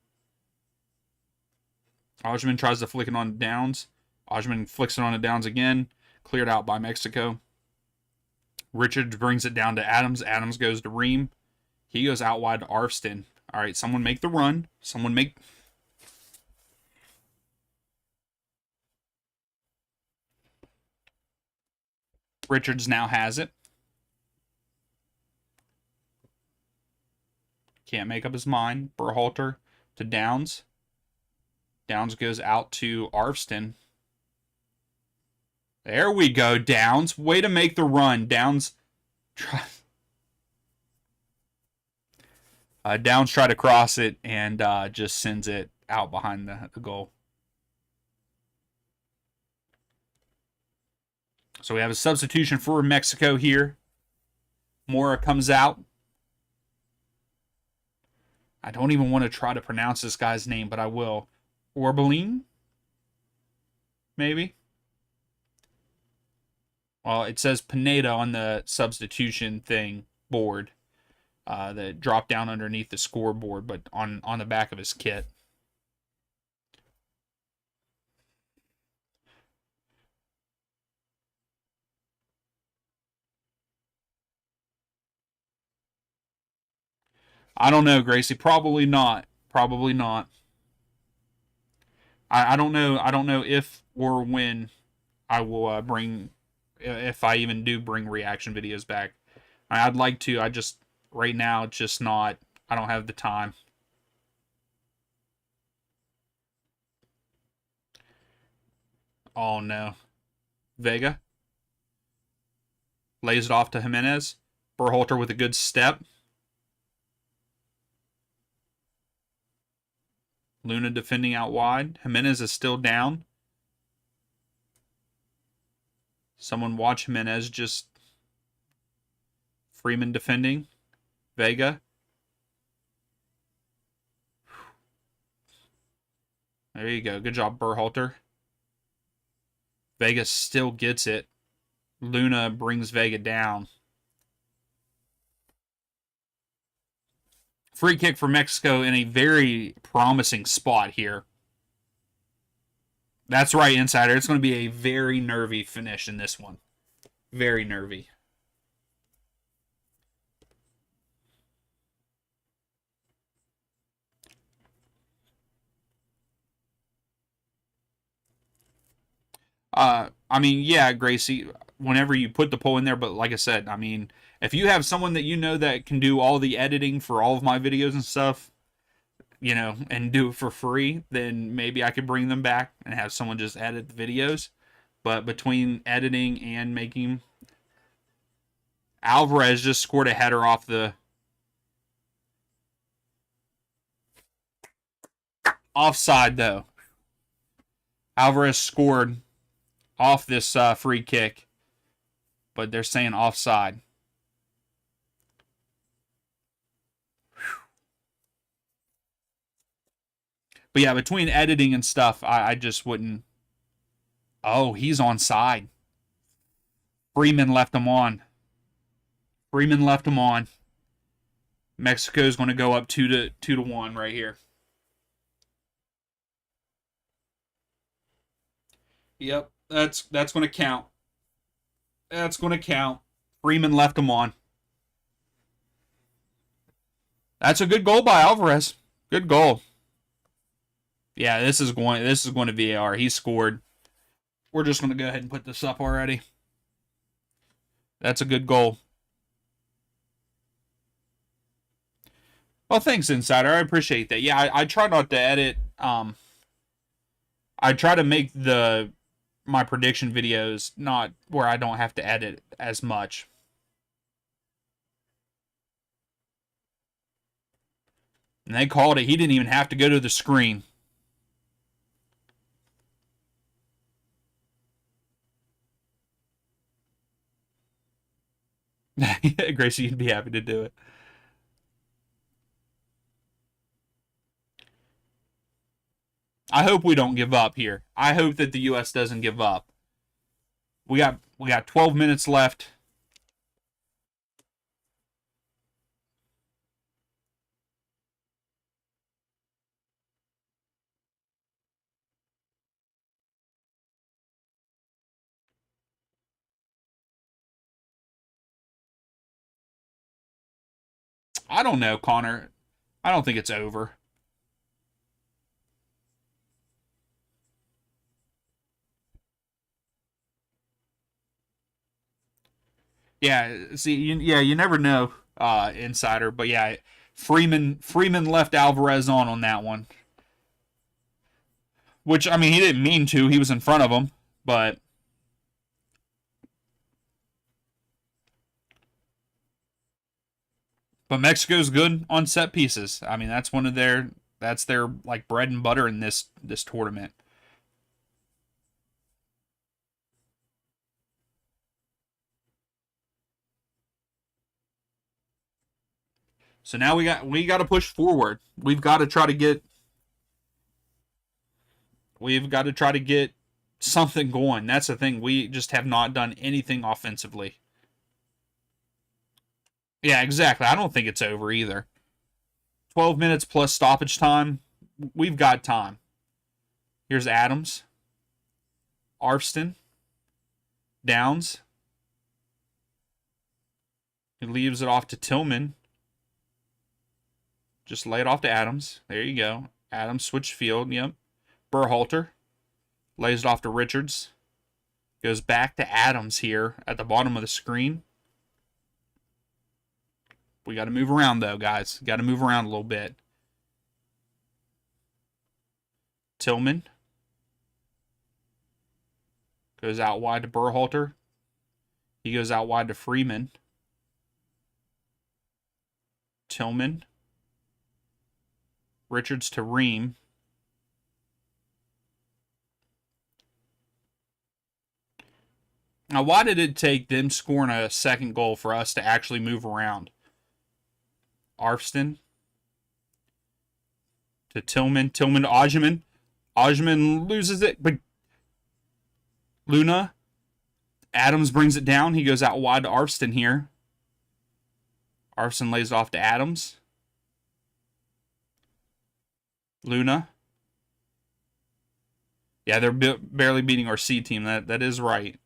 Ojman tries to flick it on downs. Ojman flicks it on the downs again. Cleared out by Mexico. Richards brings it down to Adams. Adams goes to Ream. He goes out wide to Arfston. All right, someone make the run. Someone make... Richards now has it. Can't make up his mind. Berhalter to Downs. Downs goes out to Arfston. There we go, Downs. Way to make the run. Downs Downs try to cross it and just sends it out behind the goal. So we have a substitution for Mexico here. Mora comes out. I don't even want to try to pronounce this guy's name, but I will. Orbelin? Maybe? Well, it says Pineda on the substitution thing board that dropped down underneath the scoreboard, but on the back of his kit. I don't know, Gracie. Probably not. Probably not. I don't know. I don't know if or when I will bring, if I even do bring reaction videos back. I'd like to. I just right now it's just not. I don't have the time. Oh no, Vega lays it off to Jimenez. Berhalter with a good step. Luna defending out wide. Jimenez is still down. Someone watch Jimenez just... Freeman defending. Vega. There you go. Good job, Berhalter. Vega still gets it. Luna brings Vega down. Free kick for Mexico in a very promising spot here. That's right, Insider. It's going to be a very nervy finish in this one. Very nervy. I mean, yeah, Gracie, whenever you put the poll in there, but like I said, I mean, if you have someone that you know that can do all the editing for all of my videos and stuff, you know, and do it for free, then maybe I could bring them back and have someone just edit the videos. But between editing and making... Alvarez just scored a header off the... Offside, though. Alvarez scored off this free kick, but they're saying offside. But yeah, between editing and stuff, I just wouldn't... Oh, he's onside. Freeman left him on. Freeman left him on. Mexico's going to go up 2-1 right here. Yep, that's going to count. That's going to count. Freeman left him on. That's a good goal by Alvarez. Good goal. Yeah, this is going to VAR. He scored. We're just going to go ahead and put this up already. That's a good goal. Well, thanks, Insider. I appreciate that. Yeah, I try not to edit. I try to make my prediction videos not where I don't have to edit as much. And they called it. He didn't even have to go to the screen. Gracie, you'd be happy to do it. I hope we don't give up here. I hope that the U.S. doesn't give up. We got 12 minutes left. I don't know, Connor. I don't think it's over. Yeah, see, you never know, insider. But yeah, Freeman left Alvarez on that one, which I mean he didn't mean to. He was in front of him, but Mexico's good on set pieces. I mean that's their like bread and butter in this tournament. So now we got to push forward. We've got to try to get something going. That's the thing. We just have not done anything offensively. Yeah, exactly. I don't think it's over either. 12 minutes plus stoppage time. We've got time. Here's Adams, Arfston, Downs. He leaves it off to Tillman. Just lay it off to Adams. There you go. Adams switch field. Yep. Berhalter lays it off to Richards. Goes back to Adams here at the bottom of the screen. We got to move around, though, guys. Got to move around a little bit. Tillman goes out wide to Berhalter. He goes out wide to Freeman. Tillman. Richards to Ream. Now, why did it take them scoring a second goal for us to actually move around? Arfston to Tillman. Tillman to Ojman. Ojman loses it, but Luna. Adams brings it down. He goes out wide to Arfston here. Arfston lays it off to Adams. Luna. Yeah, they're barely beating our C team. That is right.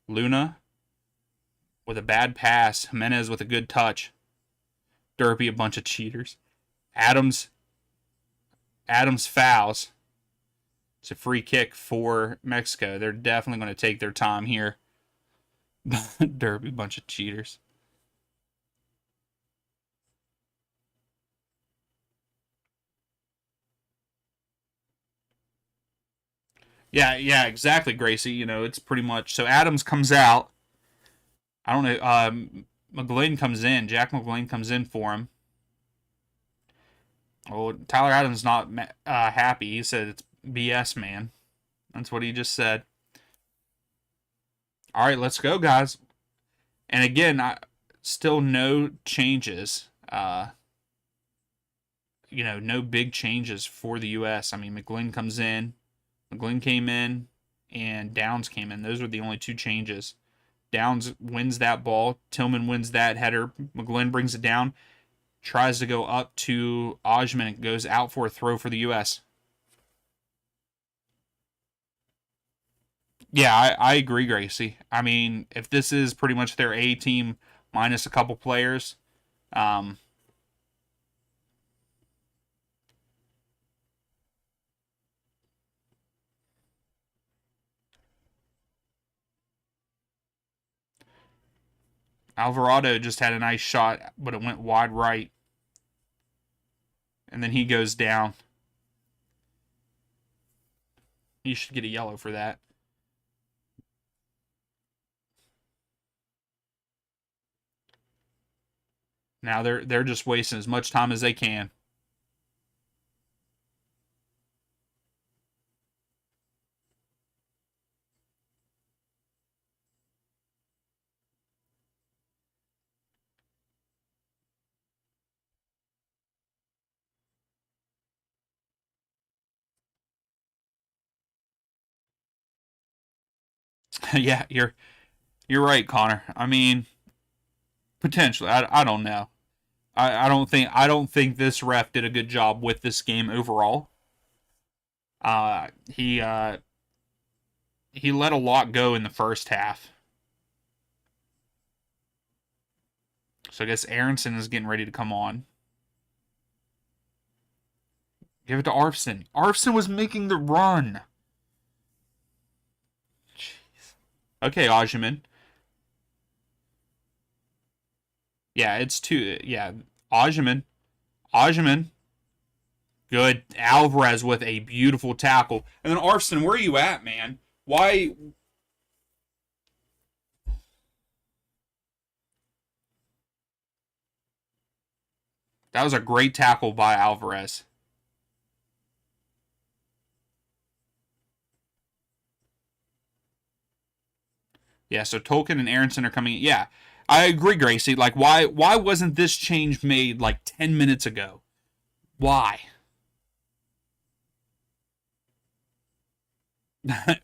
Luna with a bad pass. Jimenez with a good touch. Derby, a bunch of cheaters. Adams fouls. It's a free kick for Mexico. They're definitely going to take their time here. Derby, bunch of cheaters. Yeah, exactly, Gracie. It's pretty much so. Adams comes out. I don't know. McGlynn comes in. Jack McGlynn comes in for him. Oh, Tyler Adams not happy. He said it's BS, man. That's what he just said. All right, let's go, guys. And again, still no changes. No big changes for the U.S. I mean, McGlynn comes in. McGlynn came in, and Downs came in. Those were the only two changes. Downs wins that ball. Tillman wins that header. McGlynn brings it down. Tries to go up to Ojman. It goes out for a throw for the U.S. Yeah, I agree, Gracie. I mean, if this is pretty much their A team minus a couple players, um, Alvarado just had a nice shot, but it went wide right. And then he goes down. He should get a yellow for that. Now they're just wasting as much time as they can. Yeah, you're right, Connor. I mean, potentially. I don't know. I don't think this ref did a good job with this game overall. Uh, he uh, he let a lot go in the first half. So I guess Aronson is getting ready to come on. Give it to Arfson. Arfson was making the run. Jeez. Okay, Ajman. Yeah, it's two. Yeah, Ajman. Ajman. Good. Alvarez with a beautiful tackle. And then Arfson, where are you at, man? Why? That was a great tackle by Alvarez. Yeah, so Tolkien and Aronson are coming in. Yeah, I agree, Gracie. Like, why wasn't this change made like 10 minutes ago? Why?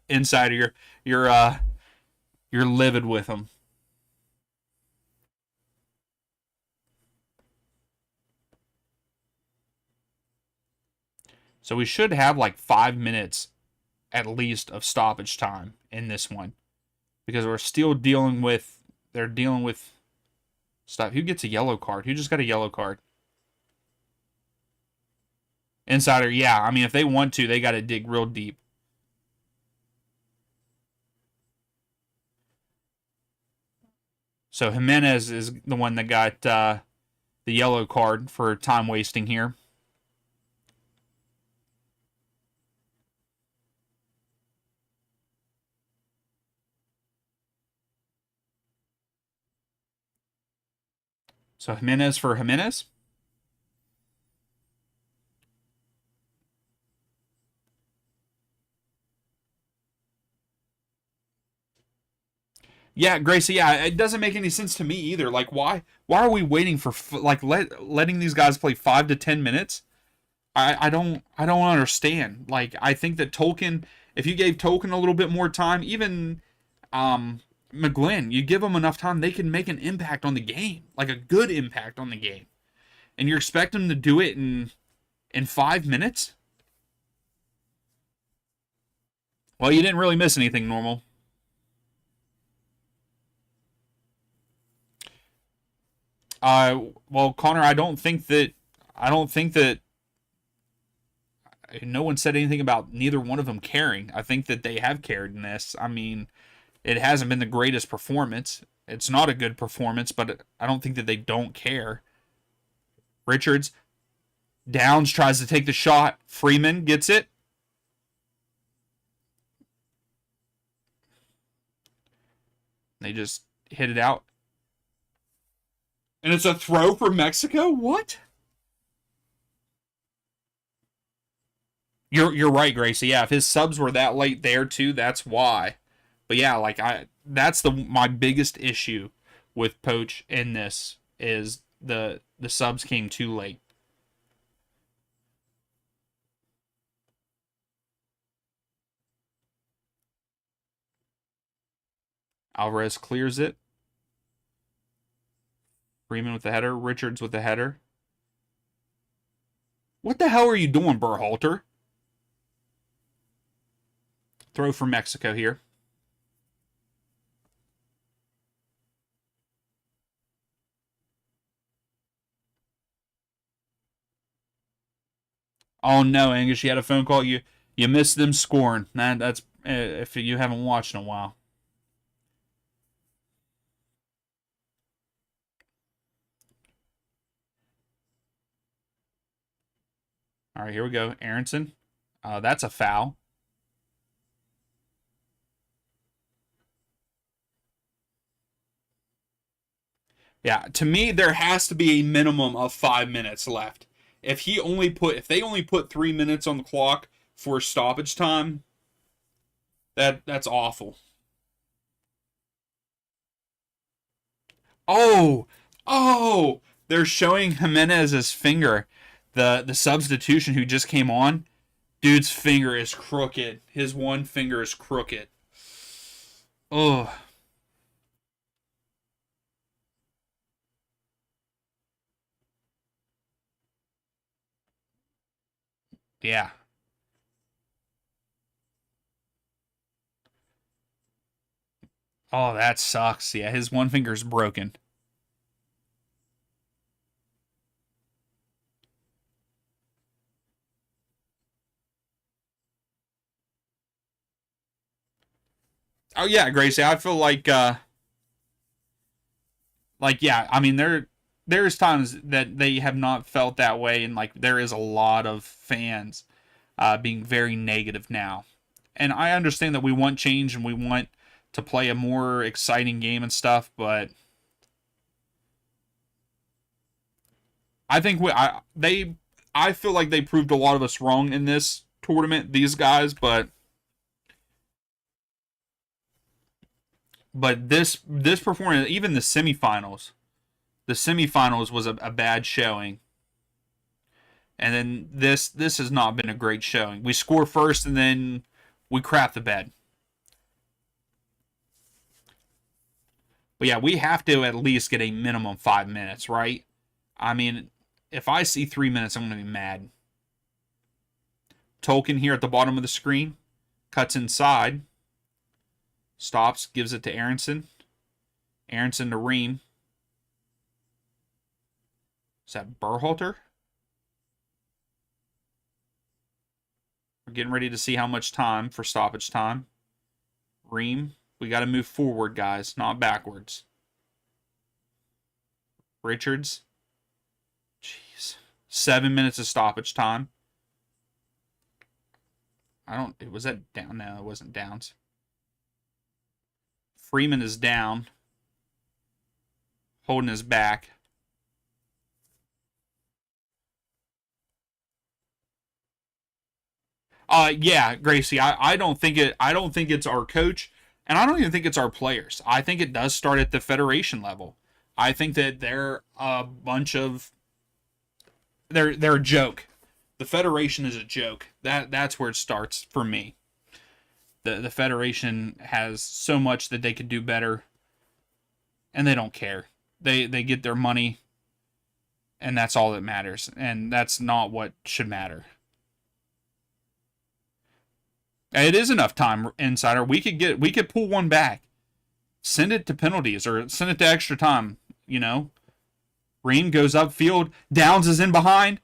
Insider, you're livid with them. So we should have like 5 minutes at least of stoppage time in this one because we're still dealing with they're dealing with stuff. Who gets a yellow card? Who just got a yellow card? Insider, yeah. I mean, if they want to, they got to dig real deep. So Jimenez is the one that got the yellow card for time wasting here. So Jimenez for Jimenez. Yeah, Gracie. Yeah, it doesn't make any sense to me either. Like, why are we waiting for like letting these guys play 5 to 10 minutes? I don't understand. Like, I think that Tolkien, if you gave Tolkien a little bit more time, even McGlynn, you give them enough time, they can make an impact on the game, like a good impact on the game. And you expect them to do it in 5 minutes? Well, you didn't really miss anything normal. Well, Connor, I don't think that no one said anything about neither one of them caring. I think that they have cared in this. I mean, it hasn't been the greatest performance. It's not a good performance, but I don't think that they don't care. Richards, Downs tries to take the shot. Freeman gets it. They just hit it out. And it's a throw for Mexico? What? You're right, Gracie. Yeah, if his subs were that late there too, that's why. But yeah, like that's my biggest issue with Poach in this is the subs came too late. Alvarez clears it. Freeman with the header. Richards with the header. What the hell are you doing, Berhalter? Throw for Mexico here. Oh no, Angus, you had a phone call. You missed them scoring. That's if you haven't watched in a while. All right, here we go. Aronson. That's a foul. Yeah, to me, there has to be a minimum of 5 minutes left. If they only put 3 minutes on the clock for stoppage time, that's awful. Oh, oh, they're showing Jimenez's finger, the substitution who just came on. Dude's finger is crooked. His one finger is crooked. Oh, yeah. Oh, that sucks. Yeah, his one finger's broken. Oh yeah, Gracie. I feel like yeah. I mean, there's times that they have not felt that way, and like there is a lot of fans being very negative now. And I understand that we want change and we want to play a more exciting game and stuff, but I think I feel like they proved a lot of us wrong in this tournament, these guys, but this performance, even the semifinals was a bad showing, and then this has not been a great showing. We score first and then we crap the bed. But yeah, we have to at least get a minimum 5 minutes, right? I mean, if I see 3 minutes, I'm gonna be mad. Tolkien here at the bottom of the screen cuts inside, stops, gives it to Aronson. Aronson to Ream. Is that Berhalter? We're getting ready to see how much time for stoppage time. Ream, we got to move forward, guys, not backwards. Richards. Jeez. 7 minutes of stoppage time. Was that down? No, it wasn't Downs. Freeman is down. Holding his back. Yeah, Gracie. I don't think it's our coach, and I don't even think it's our players. I think it does start at the federation level. I think that they're a bunch of they're a joke. The federation is a joke. That's where it starts for me. The federation has so much that they could do better, and they don't care. They get their money, and that's all that matters. And that's not what should matter. It is enough time, Insider. We could pull one back. Send it to penalties or send it to extra time. You know, Ream goes upfield. Downs is in behind.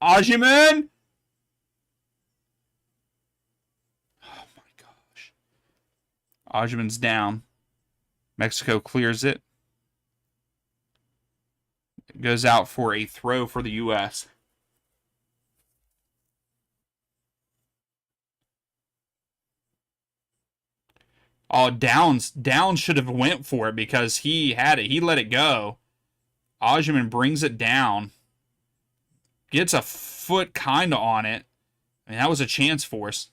Ajiman. Oh my gosh. Ajiman's down. Mexico clears it. It goes out for a throw for the U.S. Oh, Downs should have went for it because he had it. He let it go. Ajiman brings it down. Gets a foot kind of on it. I mean, that was a chance for us.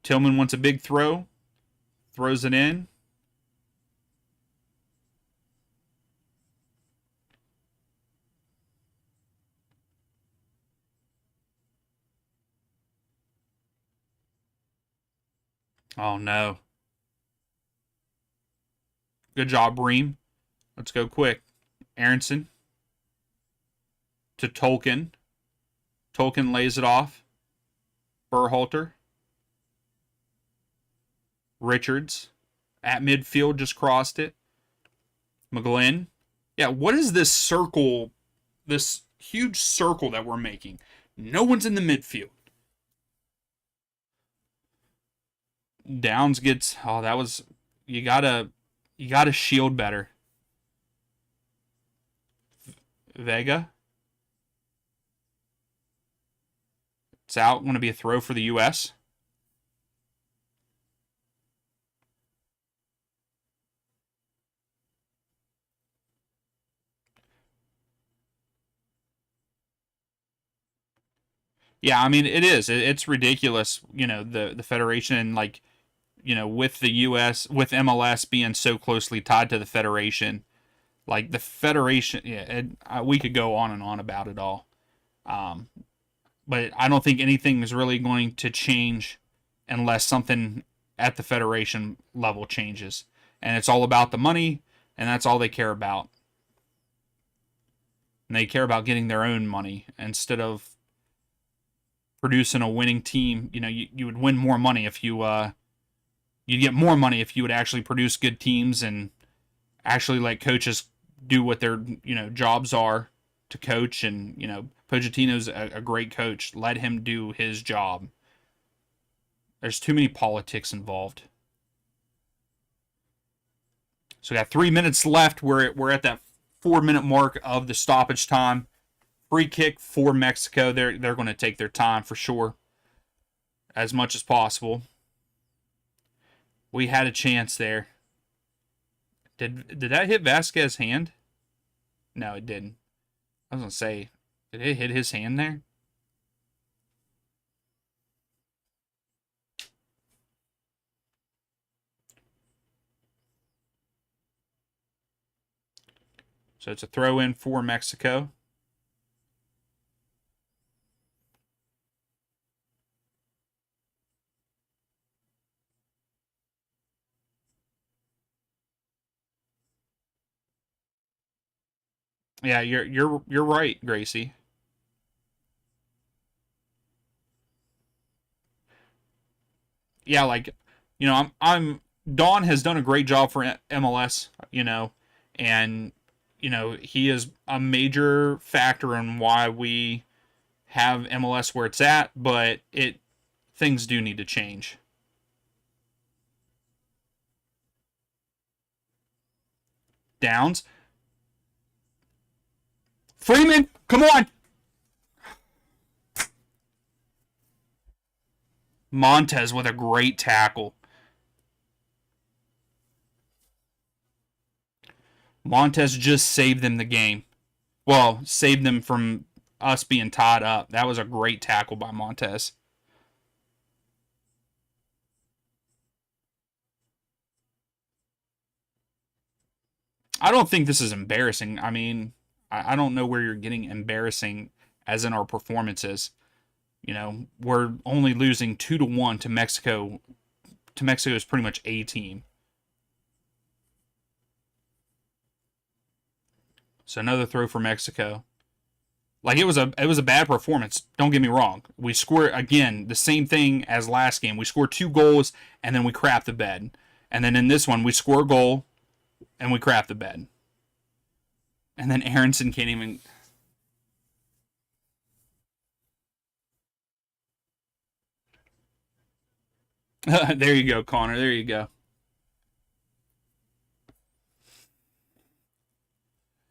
Tillman wants a big throw. Throws it in. Oh, no. Good job, Ream. Let's go quick. Aronson to Tolkien. Tolkien lays it off. Berhalter. Richards. At midfield, just crossed it. McGlynn. Yeah, what is this circle, this huge circle that we're making? No one's in the midfield. Downs gets, oh, that was, you gotta shield better. Vega. It's out. Going to be a throw for the U.S. Yeah, I mean it is. It's ridiculous. You know the federation, like with the U.S. with MLS being so closely tied to the federation, like the federation. Yeah, we could go on and on about it all. Um, but I don't think anything is really going to change unless something at the federation level changes. And it's all about the money, and that's all they care about. And they care about getting their own money instead of producing a winning team. You know, you would win more money if you'd get more money if you would actually produce good teams and actually let coaches do what their jobs are to coach. And Pochettino's a great coach. Let him do his job. There's too many politics involved. So we got 3 minutes left. We're at that 4-minute mark of the stoppage time. Free kick for Mexico. They're going to take their time for sure, as much as possible. We had a chance there. Did that hit Vasquez's hand? No, it didn't. I was going to say, did it hit his hand there? So it's a throw in for Mexico. Yeah, you're right, Gracie. Yeah, like I'm Don has done a great job for MLS, and he is a major factor in why we have MLS where it's at, but things do need to change. Downs. Freeman, come on. Montez with a great tackle. Montez just saved them the game. Well, saved them from us being tied up. That was a great tackle by Montez. I don't think this is embarrassing. I mean, I don't know where you're getting embarrassing as in our performances. We're only losing 2-1 to Mexico. To Mexico is pretty much A team. So another throw for Mexico. Like it was a bad performance. Don't get me wrong. We scored again the same thing as last game. We scored 2 goals and then we crap the bed. And then in this one we score a goal and we crap the bed. And then Aronson can't even. There you go, Connor. There you go.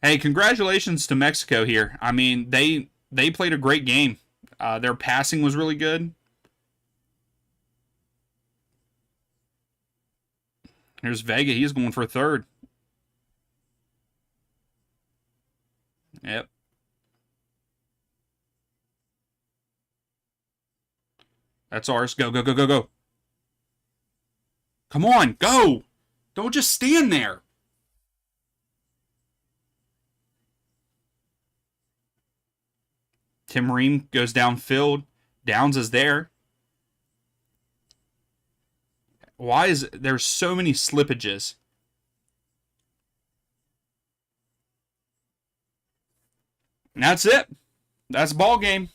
Hey, congratulations to Mexico here. I mean, they played a great game. Their passing was really good. Here's Vega. He's going for a third. Yep. That's ours. Go, go, go, go, go. Come on, go. Don't just stand there. Tim Ream goes downfield. Downs is there. Why is there so many slippages? And that's it. That's ball game.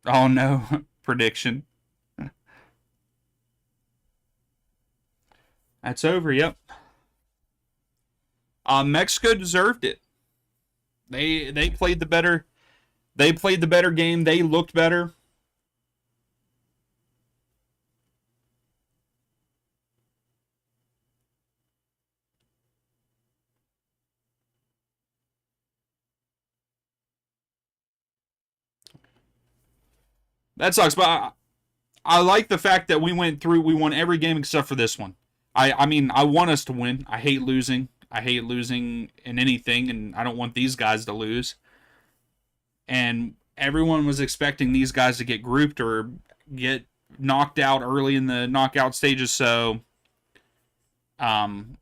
Oh no, prediction. That's over. Yep. Mexico deserved it. They played the better. They played the better game. They looked better. That sucks, but I like the fact that we went through. We won every game except for this one. I mean, I want us to win. I hate losing. I hate losing in anything, and I don't want these guys to lose. And everyone was expecting these guys to get grouped or get knocked out early in the knockout stages. So, um,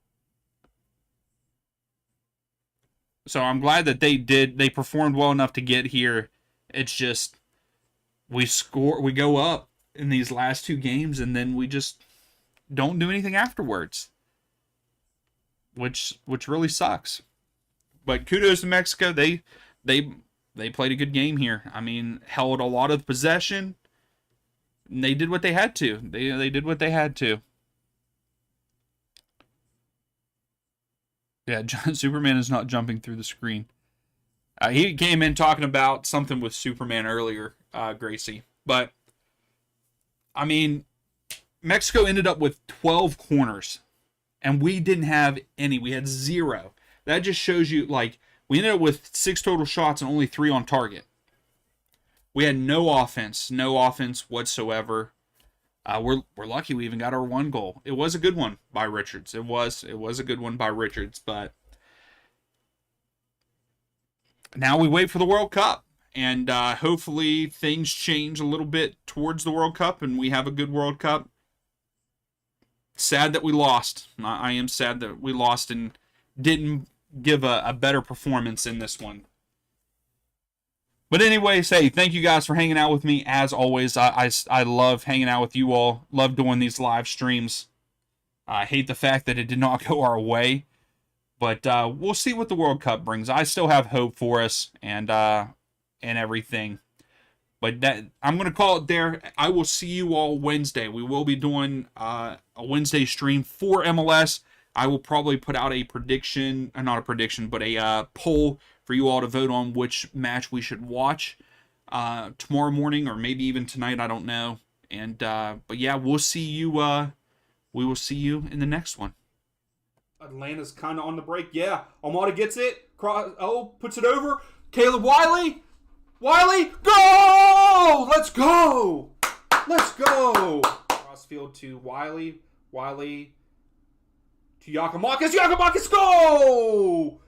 So I'm glad that they performed well enough to get here. It's just we go up in these last two games, and then we just don't do anything afterwards, which really sucks. But kudos to Mexico. They they played a good game here. I mean, held a lot of possession. And they did what they had to. They did what they had to. Yeah, Superman is not jumping through the screen. He came in talking about something with Superman earlier, Gracie. But I mean, Mexico ended up with 12 corners, and we didn't have any. We had 0. That just shows you, like, we ended up with 6 total shots and only 3 on target. We had no offense whatsoever. We're lucky we even got our 1 goal. It was a good one by Richards. It was a good one by Richards, but now we wait for the World Cup, and hopefully things change a little bit towards the World Cup, and we have a good World Cup. Sad that we lost. I am sad that we lost and didn't give a better performance in this one. But anyways, hey, thank you guys for hanging out with me. As always, I love hanging out with you all. Love doing these live streams. I hate the fact that it did not go our way. But we'll see what the World Cup brings. I still have hope for us and everything. But I'm going to call it there. I will see you all Wednesday. We will be doing a Wednesday stream for MLS. I will probably put out a prediction, not a prediction, but a poll for you all to vote on which match we should watch tomorrow morning or maybe even tonight. I don't know. And but yeah, we'll see you. We will see you in the next one. Atlanta's kind of on the break. Yeah, Almada gets it. Puts it over. Caleb Wiley. Go! Let's go! Crossfield to Wiley. To Yakimakis. Yakimakis, go!